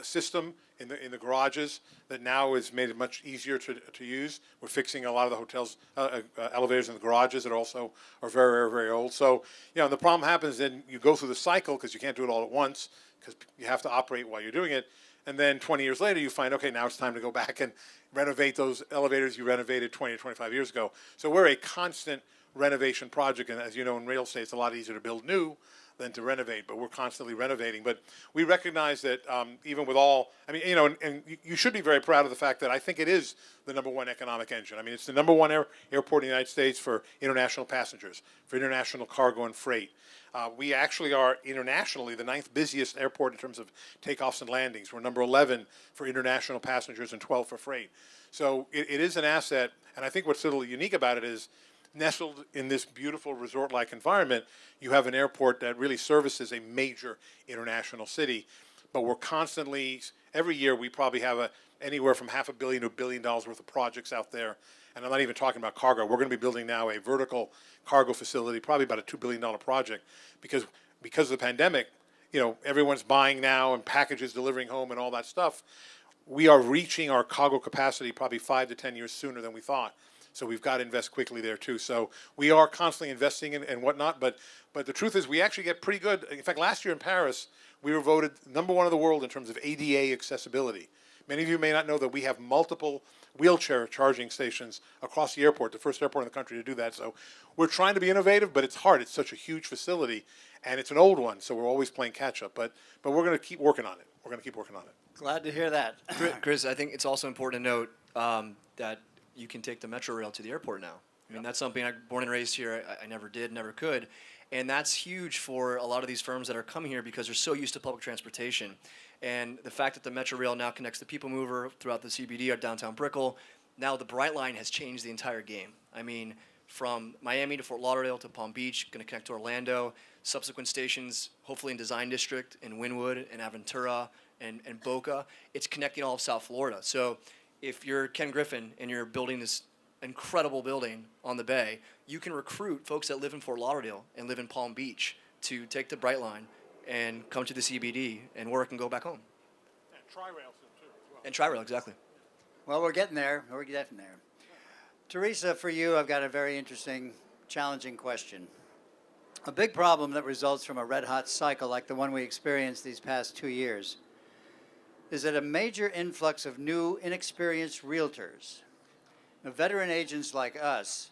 system in the garages that now has made it much easier to use. We're fixing a lot of the hotels' elevators in the garages that also are very, very, very old. So, the problem happens then you go through the cycle because you can't do it all at once because you have to operate while you're doing it. And then 20 years later, you find, okay, now it's time to go back and renovate those elevators you renovated 20 or 25 years ago. So we're a constant renovation project, and as you know, in real estate, it's a lot easier to build new than to renovate, but we're constantly renovating. But we recognize that even with all, and you should be very proud of the fact that I think it is the #1 economic engine. I mean, it's the #1 airport in the United States for international passengers, for international cargo and freight. We actually are internationally the 9th busiest airport in terms of takeoffs and landings. We're number 11 for international passengers and 12 for freight. So it is an asset, and I think what's a little unique about it is nestled in this beautiful resort-like environment, you have an airport that really services a major international city. But we're constantly, every year we probably have anywhere from $500 million to $1 billion worth of projects out there. And I'm not even talking about cargo. We're going to be building now a vertical cargo facility, probably about a $2 billion project, because of the pandemic, everyone's buying now and packages delivering home and all that stuff. We are reaching our cargo capacity probably 5 to 10 years sooner than we thought. So we've got to invest quickly there too. So we are constantly investing and whatnot. But the truth is, we actually get pretty good. In fact, last year in Paris, we were voted #1 in the world in terms of ADA accessibility. Many of you may not know that we have multiple wheelchair charging stations across the airport, the first airport in the country to do that. So we're trying to be innovative, but it's hard. It's such a huge facility, and it's an old one, so we're always playing catch up. But we're going to keep working on it. We're going to keep working on it.
Glad to hear that.
Chris, I think it's also important to note that you can take the Metro Rail to the airport now. I mean, that's something born and raised here. I never did, never could. And that's huge for a lot of these firms that are coming here because they're so used to public transportation. And the fact that the Metro Rail now connects the People Mover throughout the CBD or downtown Brickell, now the Bright Line has changed the entire game. I mean, from Miami to Fort Lauderdale to Palm Beach, going to connect to Orlando, subsequent stations, hopefully in Design District, in Wynwood, in Aventura, and Boca. It's connecting all of South Florida. So if you're Ken Griffin and you're building this incredible building on the bay, you can recruit folks that live in Fort Lauderdale and live in Palm Beach to take the Bright Line and come to the CBD and work and go back home.
And Tri-Rail too as well.
And Tri-Rail, exactly.
Well, we're getting there. We're getting there. Teresa, for you, I've got a very interesting, challenging question. A big problem that results from a red-hot cycle like the one we experienced these past 2 years is that a major influx of new, inexperienced realtors, veteran agents like us,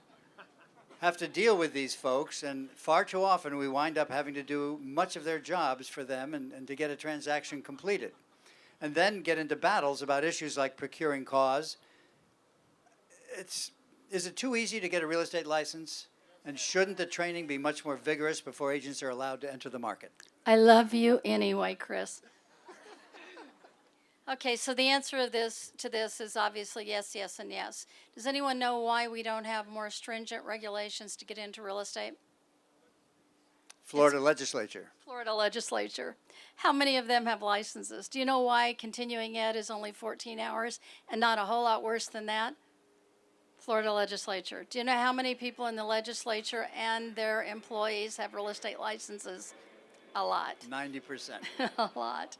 have to deal with these folks, and far too often we wind up having to do much of their jobs for them and to get a transaction completed, and then get into battles about issues like procuring cause. Is it too easy to get a real estate license? And shouldn't the training be much more vigorous before agents are allowed to enter the market?
I love you anyway, Chris. Okay, so the answer to this is obviously yes, yes, and yes. Does anyone know why we don't have more stringent regulations to get into real estate?
Florida legislature.
Florida legislature. How many of them have licenses? Do you know why continuing ed is only 14 hours and not a whole lot worse than that? Florida legislature. Do you know how many people in the legislature and their employees have real estate licenses? A lot.
90%.
A lot.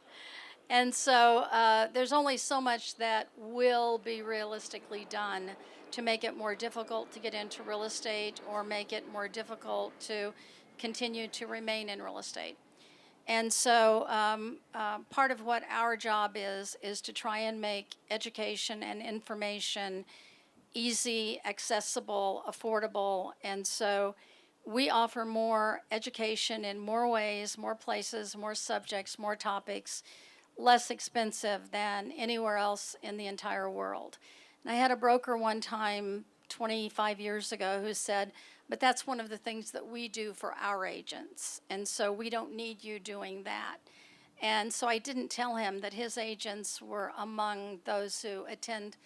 And so there's only so much that will be realistically done to make it more difficult to get into real estate or make it more difficult to continue to remain in real estate. And so part of what our job is to try and make education and information easy, accessible, affordable. And so we offer more education in more ways, more places, more subjects, more topics, less expensive than anywhere else in the entire world. And I had a broker one time 25 years ago who said, but that's one of the things that we do for our agents. And so we don't need you doing that. And so I didn't tell him that his agents were among those who attend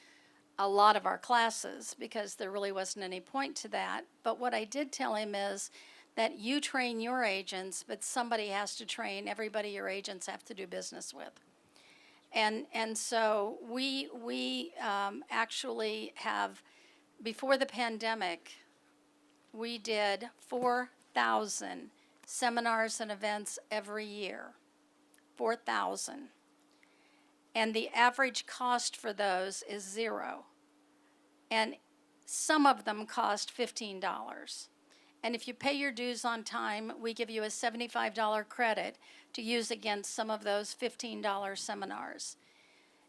a lot of our classes because there really wasn't any point to that. But what I did tell him is that you train your agents, but somebody has to train everybody your agents have to do business with. And so we actually have, before the pandemic, we did 4,000 seminars and events every year, 4,000. And the average cost for those is $0. And some of them cost $15. And if you pay your dues on time, we give you a $75 credit to use against some of those $15 seminars.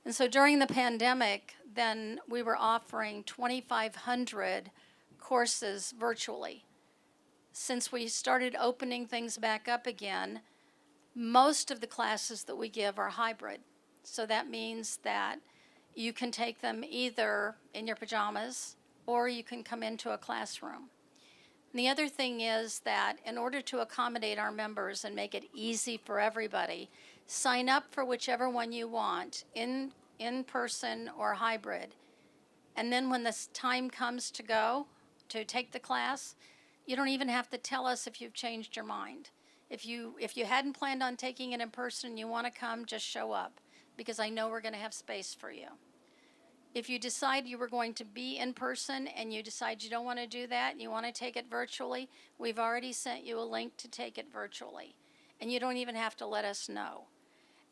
And so during the pandemic, then we were offering 2,500 courses virtually. Since we started opening things back up again, most of the classes that we give are hybrid. So that means that you can take them either in your pajamas or you can come into a classroom. And the other thing is that in order to accommodate our members and make it easy for everybody, sign up for whichever one you want, in person or hybrid. And then when the time comes to go to take the class, you don't even have to tell us if you've changed your mind. If you hadn't planned on taking it in person and you want to come, just show up, because I know we're going to have space for you. If you decide you were going to be in person and you decide you don't want to do that and you want to take it virtually, we've already sent you a link to take it virtually. And you don't even have to let us know.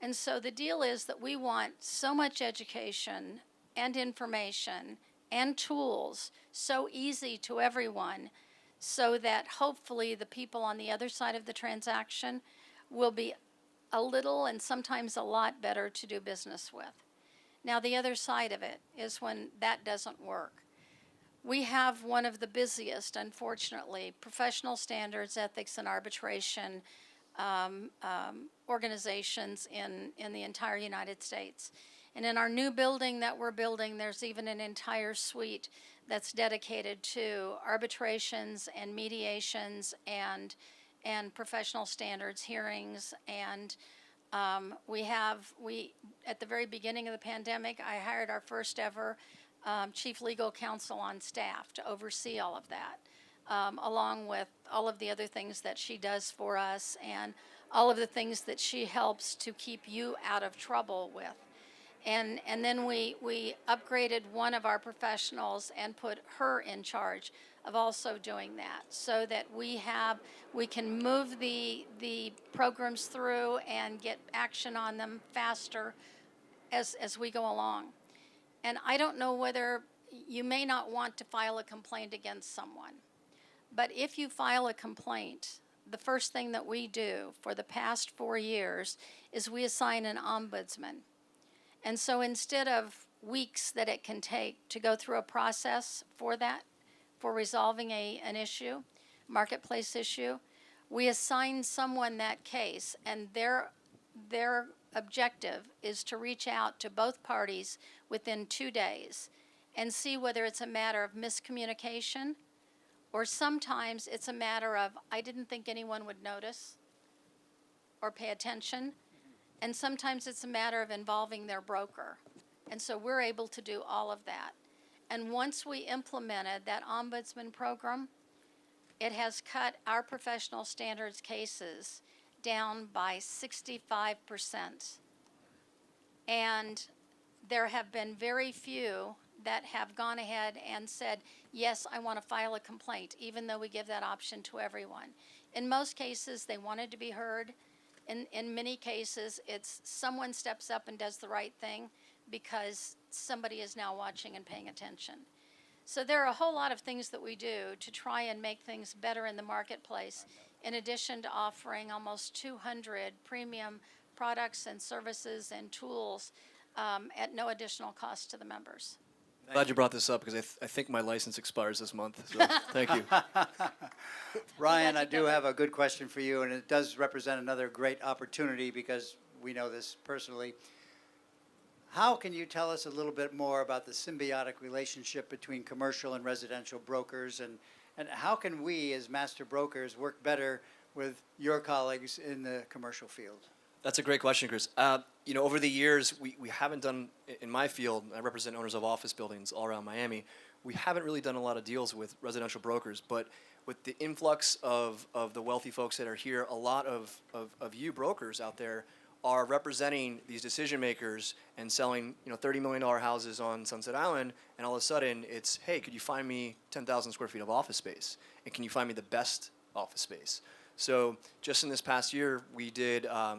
And so the deal is that we want so much education and information and tools so easy to everyone, so that hopefully the people on the other side of the transaction will be a little and sometimes a lot better to do business with. Now, the other side of it is when that doesn't work. We have one of the busiest, unfortunately, professional standards, ethics, and arbitration organizations in the entire United States. And in our new building that we're building, there's even an entire suite that's dedicated to arbitrations and mediations and professional standards hearings. And we at the very beginning of the pandemic, I hired our first ever chief legal counsel on staff to oversee all of that, along with all of the other things that she does for us and all of the things that she helps to keep you out of trouble with. And then we upgraded one of our professionals and put her in charge of also doing that, so that we can move the programs through and get action on them faster as we go along. And I don't know whether you may not want to file a complaint against someone, but if you file a complaint, the first thing that we do for the past 4 years is we assign an ombudsman. And so instead of weeks that it can take to go through a process for resolving an issue, marketplace issue, we assign someone that case, and their objective is to reach out to both parties within 2 days and see whether it's a matter of miscommunication, or sometimes it's a matter of, I didn't think anyone would notice or pay attention. And sometimes it's a matter of involving their broker. And so we're able to do all of that. And once we implemented that ombudsman program, it has cut our professional standards cases down by 65%. And there have been very few that have gone ahead and said, yes, I want to file a complaint, even though we give that option to everyone. In most cases, they wanted to be heard. In many cases, it's someone steps up and does the right thing because somebody is now watching and paying attention. So there are a whole lot of things that we do to try and make things better in the marketplace. in addition to offering almost 200 premium products and services and tools at no additional cost to the members.
Glad you brought this up because I think my license expires this month. So thank you.
Ryan,
Glad
I
you
do
covered.
have a good question for you, and it does represent another great opportunity because we know this personally. How can you tell us a little bit more about the symbiotic relationship between commercial and residential brokers, and how can we as master brokers work better with your colleagues in the commercial field?
That's a great question, Chris. Over the years, we haven't done, in my field, I represent owners of office buildings all around Miami, we haven't really done a lot of deals with residential brokers, but with the influx of the wealthy folks that are here, a lot of you brokers out there are representing these decision makers and selling, $30 million houses on Sunset Island, and all of a sudden it's, hey, could you find me 10,000 square feet of office space? And can you find me the best office space? So just in this past year, we did a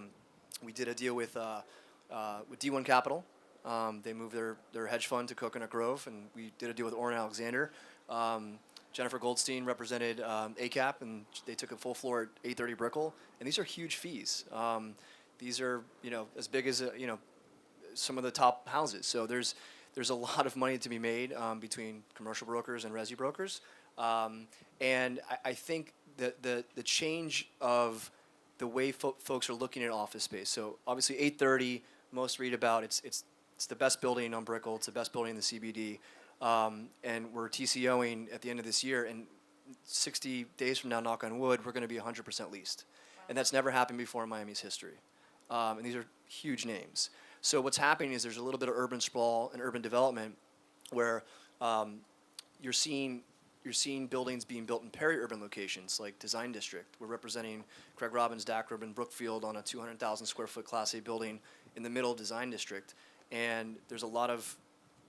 deal with D1 Capital. They moved their hedge fund to Coconut Grove, and we did a deal with Orrin Alexander. Jennifer Goldstein represented ACAP, and they took a full floor at 830 Brickell, and these are huge fees. These are as big as some of the top houses. So there's a lot of money to be made between commercial brokers and resi brokers, and I think that the change of the way folks are looking at office space. So obviously 830, most read about it's the best building on Brickell. It's the best building in the CBD, and we're TCOing at the end of this year. And 60 days from now, knock on wood, we're going to be 100% leased, and that's never happened before in Miami's history. And these are huge names. So what's happening is there's a little bit of urban sprawl and urban development where you're seeing buildings being built in peri-urban locations like Design District. We're representing Craig Robbins, Dak Urban, Brookfield on a 200,000 square foot Class A building in the middle of Design District. And there's a lot of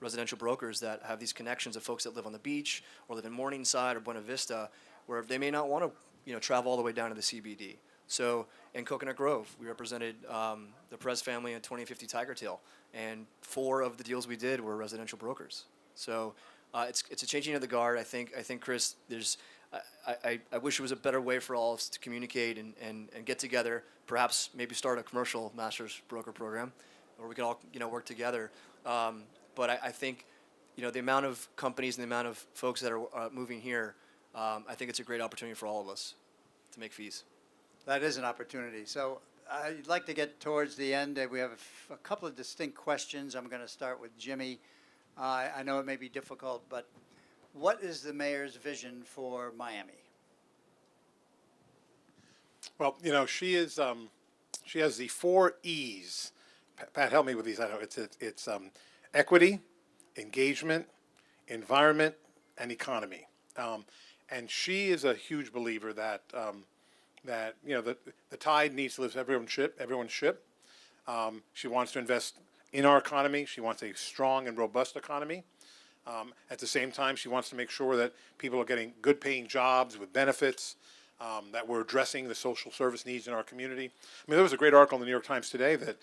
residential brokers that have these connections of folks that live on the beach or live in Morningside or Buena Vista, where they may not want to travel all the way down to the CBD. So in Coconut Grove, we represented the Perez family and 2050 Tiger Tail, and 4 of the deals we did were residential brokers. So it's a changing of the guard. I think Chris, I wish it was a better way for all of us to communicate and get together. Perhaps maybe start a commercial master's broker program, where we could all work together. But I think the amount of companies and the amount of folks that are moving here, I think it's a great opportunity for all of us to make fees.
That is an opportunity. So I'd like to get towards the end. We have a couple of distinct questions. I'm going to start with Jimmy. I know it may be difficult, but what is the mayor's vision for Miami?
Well, she has the 4 E's. Pat, help me with these. I know it's equity, engagement, environment, and economy. And she is a huge believer that the tide needs to lift everyone's ship. She wants to invest in our economy. She wants a strong and robust economy. At the same time, she wants to make sure that people are getting good paying jobs with benefits, that we're addressing the social service needs in our community. I mean, there was a great article in the New York Times today that,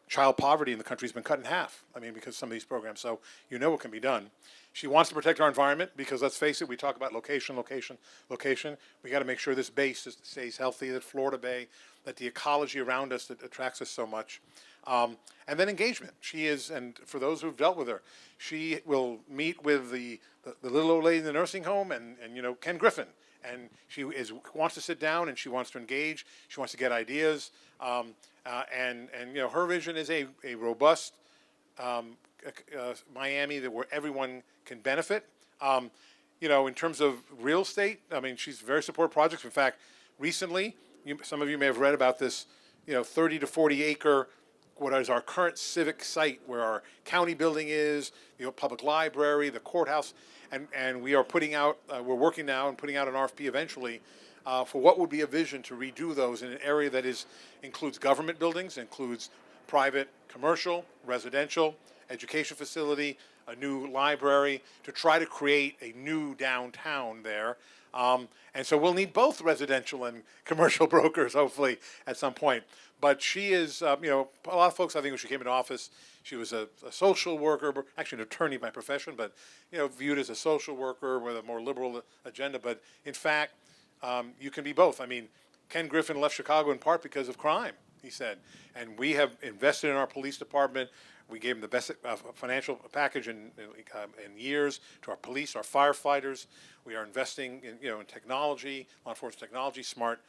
child poverty in the country has been cut in half. I mean, because of some of these programs. So what can be done. She wants to protect our environment because, let's face it, we talk about location. We got to make sure this base stays healthy, that Florida Bay, that the ecology around us that attracts us so much. And then engagement. She is, and for those who've dealt with her, she will meet with the little old lady in the nursing home and Ken Griffin. And she wants to sit down and she wants to engage. She wants to get ideas. And her vision is a robust Miami where everyone can benefit. In terms of real estate, I mean, she's very supportive of projects. In fact, recently, some of you may have read about this, 30 to 40 acre, what is our current civic site where our county building is, the public library, the courthouse, and we are we're working now and putting out an RFP eventually for what would be a vision to redo those in an area that includes government buildings, includes private, commercial, residential, education facility, a new library, to try to create a new downtown there. And so we'll need both residential and commercial brokers, hopefully, at some point. But she is, a lot of folks, I think when she came into office, she was a social worker, actually an attorney by profession, but, viewed as a social worker with a more liberal agenda. But in fact, you can be both. I mean, Ken Griffin left Chicago in part because of crime, he said. And we have invested in our police department. We gave them the best financial package in years to our police, our firefighters. We are investing in technology, law enforcement technology, smart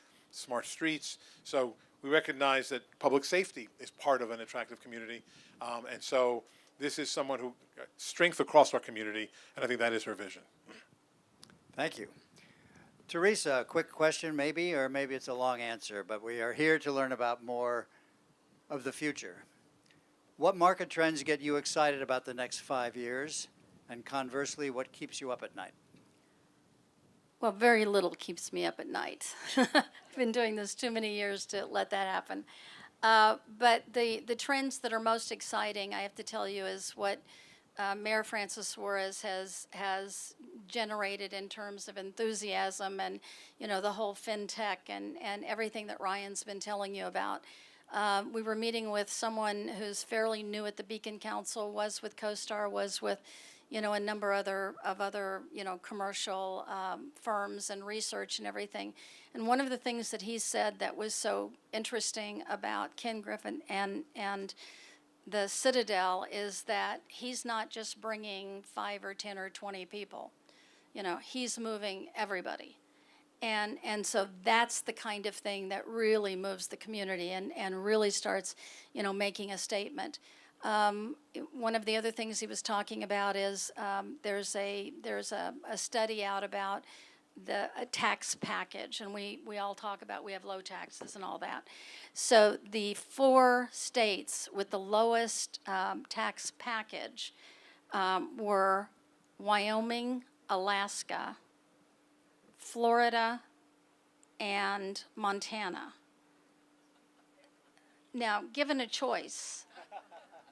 streets. So we recognize that public safety is part of an attractive community, and so this is someone who strength across our community, and I think that is her vision.
Thank you. Teresa, a quick question maybe, or maybe it's a long answer, but we are here to learn about more of the future. What market trends get you excited about the next 5 years? And conversely, what keeps you up at night?
Well, very little keeps me up at night. I've been doing this too many years to let that happen. But the trends that are most exciting, I have to tell you, is what Mayor Francis Suarez has generated in terms of enthusiasm and, the whole fintech and everything that Ryan's been telling you about. We were meeting with someone who's fairly new at the Beacon Council, was with CoStar, was with, a number of other, commercial firms and research and everything. And one of the things that he said that was so interesting about Ken Griffin and the Citadel is that he's not just bringing 5 or 10 or 20 people. He's moving everybody. And so that's the kind of thing that really moves the community and really starts, making a statement. One of the other things he was talking about is there's a study out about the tax package, and we all talk about we have low taxes and all that. So the 4 states with the lowest tax package were Wyoming, Alaska, Florida, and Montana. Now, given a choice,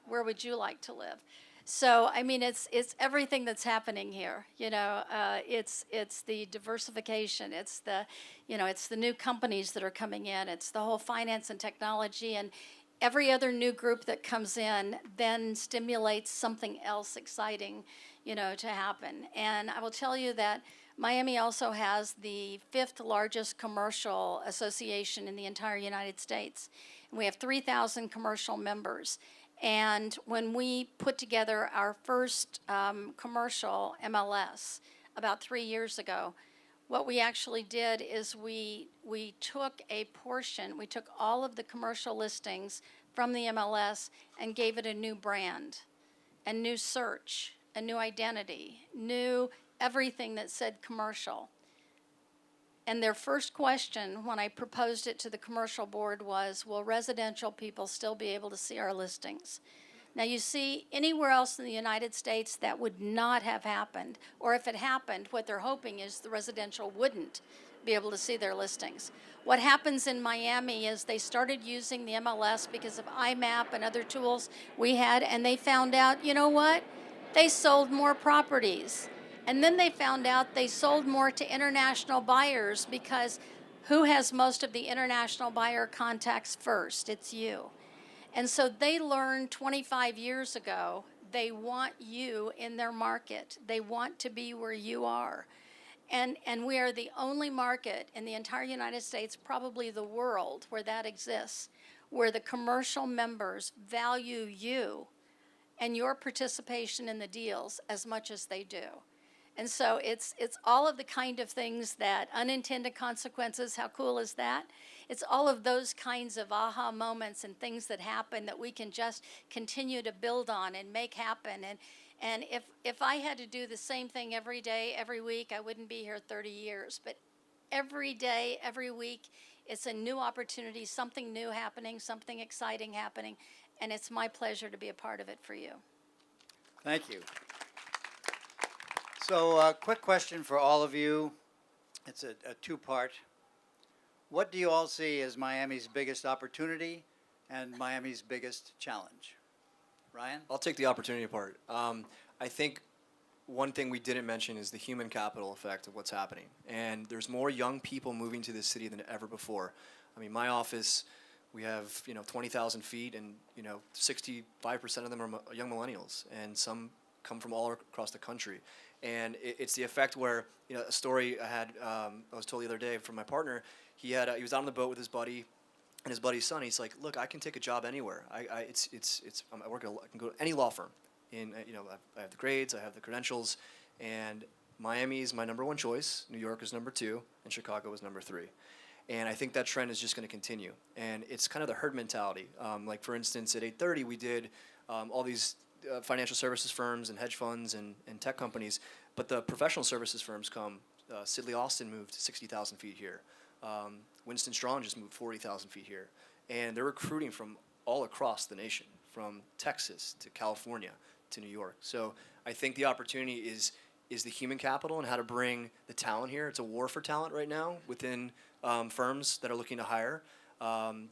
where would you like to live? So, I mean, it's everything that's happening here. It's the diversification. It's the new companies that are coming in. It's the whole finance and technology, and every other new group that comes in then stimulates something else exciting, to happen. And I will tell you that Miami also has the 5th largest commercial association in the entire United States. And we have 3,000 commercial members. And when we put together our first commercial MLS about 3 years ago, what we actually did is we took a portion, we took all of the commercial listings from the MLS and gave it a new brand, a new search, a new identity, new everything that said commercial. And their first question when I proposed it to the commercial board was, will residential people still be able to see our listings? Now you see, anywhere else in the United States that would not have happened, or if it happened, what they're hoping is the residential wouldn't be able to see their listings. What happens in Miami is they started using the MLS because of IMAP and other tools we had, and they found out, you know what? They sold more properties. And then they found out they sold more to international buyers because who has most of the international buyer contacts first? It's you. And so they learned 25 years ago, they want you in their market. They want to be where you are. And we are the only market in the entire United States, probably the world, where that exists, where the commercial members value you and your participation in the deals as much as they do. And so it's all of the kind of things that unintended consequences, how cool is that? It's all of those kinds of aha moments and things that happen that we can just continue to build on and make happen. And if I had to do the same thing every day, every week, I wouldn't be here 30 years. But every day, every week, it's a new opportunity, something new happening, something exciting happening. And it's my pleasure to be a part of it for you.
Thank you. So, quick question for all of you. It's a 2-part. What do you all see as Miami's biggest opportunity and Miami's biggest challenge? Ryan?
I'll take the opportunity part. I think one thing we didn't mention is the human capital effect of what's happening. And there's more young people moving to this city than ever before. I mean, my office, we have 20,000 feet, and 65% of them are young millennials, and some come from all across the country. And it's the effect where, a story I was told the other day from my partner, he was out on the boat with his buddy and his buddy's son. He's like, look, I can take a job anywhere. I can go to any law firm. I have the grades, I have the credentials, and Miami is my number one choice, New York is number two, and Chicago is number three. And I think that trend is just going to continue. And it's kind of the herd mentality. Like, for instance, at 8:30, we did all these financial services firms and hedge funds and tech companies, but the professional services firms come. Sidley Austin moved 60,000 feet here. Winston Strawn just moved 40,000 feet here. And they're recruiting from all across the nation, from Texas to California to New York. So I think the opportunity is the human capital and how to bring the talent here. It's a war for talent right now within firms that are looking to hire.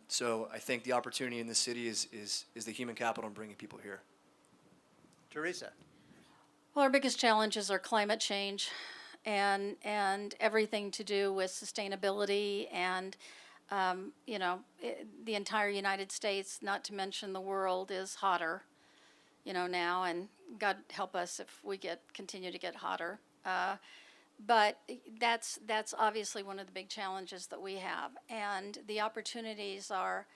So I think the opportunity in the city is the human capital and bringing people here.
Teresa.
Well, our biggest challenges are climate change and everything to do with sustainability and, the entire United States, not to mention the world, is hotter, now, and God help us if we continue to get hotter. But that's obviously one of the big challenges that we have, and the opportunities are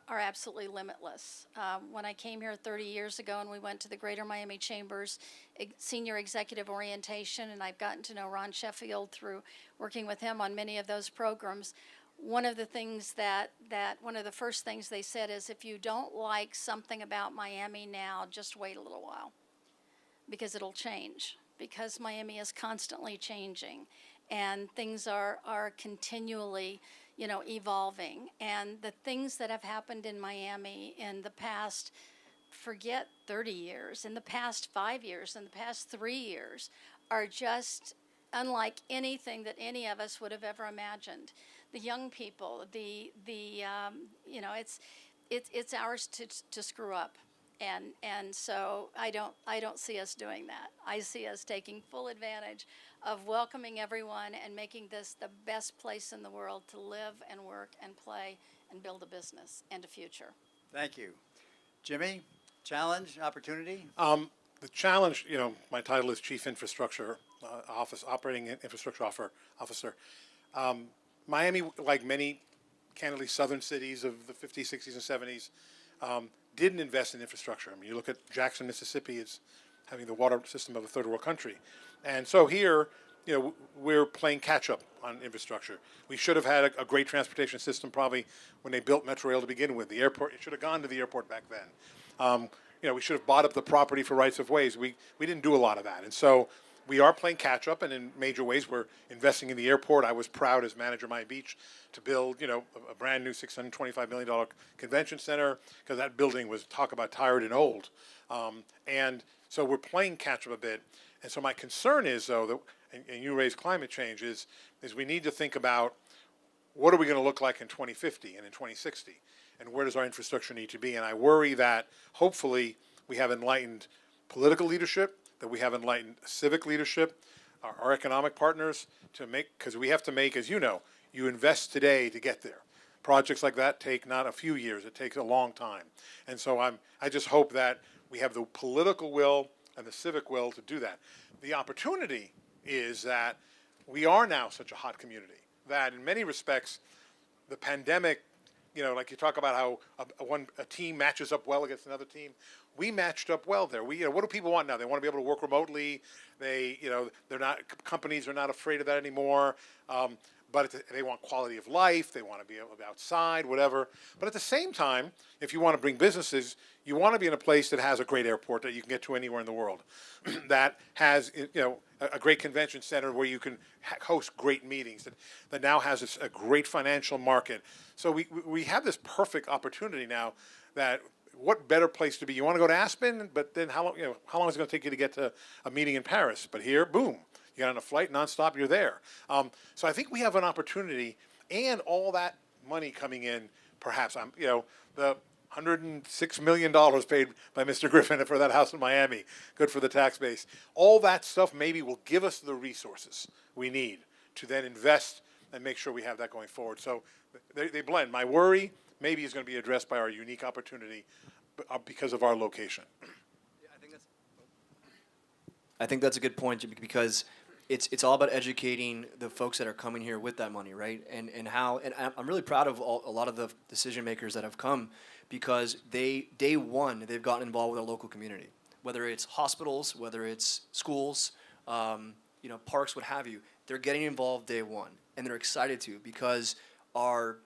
absolutely limitless. When I came here 30 years ago and we went to the Greater Miami Chamber's senior executive orientation, and I've gotten to know Ron Sheffield through working with him on many of those programs, one of the first things they said is, if you don't like something about Miami now, just wait a little while, because it'll change, because Miami is constantly changing and things are continually evolving. And the things that have happened in Miami in the past, forget 30 years, in the past 5 years, in the past 3 years, are just unlike anything that any of us would have ever imagined. The young people, it's ours to screw up. And so I don't see us doing that. I see us taking full advantage of welcoming everyone and making this the best place in the world to live and work and play and build a business and a future.
Thank you. Jimmy, challenge, opportunity?
The challenge, my title is Chief Infrastructure Operating Infrastructure Officer. Miami, like many, candidly, southern cities of the 50s, 60s, and 70s, didn't invest in infrastructure. I mean, you look at Jackson, Mississippi, it's having the water system of a third world country. And so here, we're playing catch up on infrastructure. We should have had a great transportation system probably when they built Metro Rail to begin with. The airport, it should have gone to the airport back then. We should have bought up the property for rights of ways. We didn't do a lot of that. And so we are playing catch up, and in major ways we're investing in the airport. I was proud as manager of Miami Beach to build, a brand new $625 million convention center, because that building was, talk about tired and old. And so we're playing catch up a bit. And so my concern is, though, that, and you raised climate change, is we need to think about what are we going to look like in 2050 and in 2060, and where does our infrastructure need to be? And I worry that hopefully we have enlightened political leadership, that we have enlightened civic leadership, our economic partners, because we have to make, as you know, you invest today to get there. Projects like that take not a few years, it takes a long time. And so I just hope that we have the political will and the civic will to do that. The opportunity is that we are now such a hot community that in many respects, the pandemic, like you talk about how a team matches up well against another team. We matched up well there. What do people want now? They want to be able to work remotely. Companies are not afraid of that anymore. But they want quality of life. They want to be able to be outside, whatever. But at the same time, if you want to bring businesses, you want to be in a place that has a great airport that you can get to anywhere in the world, that has a great convention center where you can host great meetings, that now has a great financial market. So we have this perfect opportunity now. That what better place to be? You want to go to Aspen, but then how long is it going to take you to get to a meeting in Paris? But here, boom. You get on a flight nonstop, you're there. So I think we have an opportunity, and all that money coming in, perhaps, the $106 million paid by Mr. Griffin for that house in Miami, good for the tax base. All that stuff maybe will give us the resources we need to then invest and make sure we have that going forward. So they blend. My worry maybe is going to be addressed by our unique opportunity because of our location.
Yeah, I think that's. I think that's a good point because it's all about educating the folks that are coming here with that money, right? And I'm really proud of a lot of the decision makers that have come because day one they've gotten involved with our local community, whether it's hospitals, whether it's schools, parks, what have you. They're getting involved day one, and they're excited to because our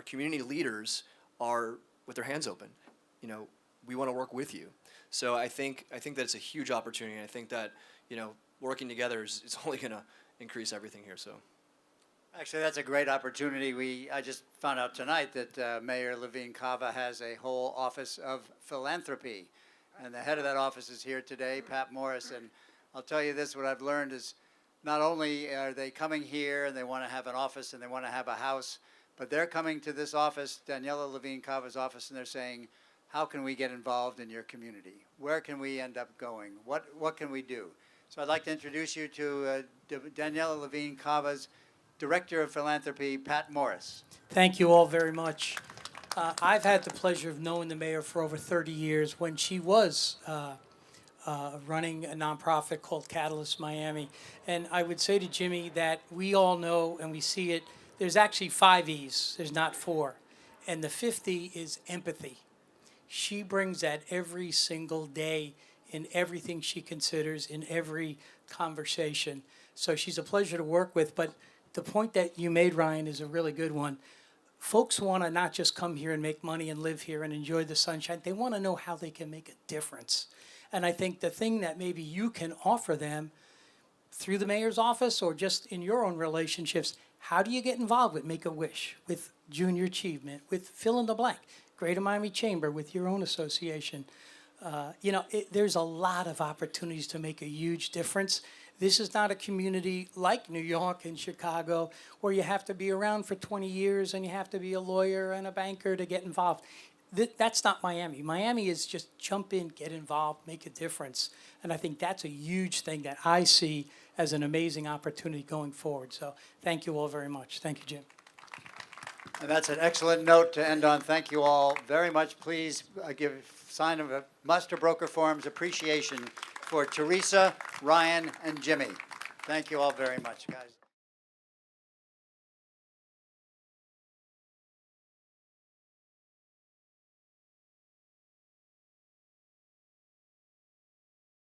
community leaders are with their hands open. We want to work with you. So I think that it's a huge opportunity, and I think that working together is only going to increase everything here. So.
Actually, that's a great opportunity. I just found out tonight that Mayor Levine Cava has a whole office of philanthropy, and the head of that office is here today, Pat Morris. And I'll tell you this: what I've learned is, not only are they coming here and they want to have an office and they want to have a house, but they're coming to this office, Daniela Levine Cava's office, and they're saying, how can we get involved in your community? Where can we end up going? What can we do? So I'd like to introduce you to Daniela Levine Cava's Director of Philanthropy, Pat Morris.
Thank you all very much. I've had the pleasure of knowing the mayor for over 30 years when she was running a nonprofit called Catalyst Miami. And I would say to Jimmy that we all know and we see it, there's actually 5 E's, there's not 4. And the 5th E is empathy. She brings that every single day in everything she considers, in every conversation. So she's a pleasure to work with. But the point that you made, Ryan, is a really good one. Folks want to not just come here and make money and live here and enjoy the sunshine. They want to know how they can make a difference. And I think the thing that maybe you can offer them through the mayor's office or just in your own relationships, how do you get involved with Make-A-Wish, with Junior Achievement, with fill in the blank, Greater Miami Chamber, with your own association? There's a lot of opportunities to make a huge difference. This is not a community like New York and Chicago where you have to be around for 20 years and you have to be a lawyer and a banker to get involved. That's not Miami. Miami is just jump in, get involved, make a difference. And I think that's a huge thing that I see as an amazing opportunity going forward. So thank you all very much. Thank you, Jim.
And that's an excellent note to end on. Thank you all very much. Please give a sign of a Master Broker Forum's appreciation for Teresa, Ryan, and Jimmy. Thank you all very much, guys.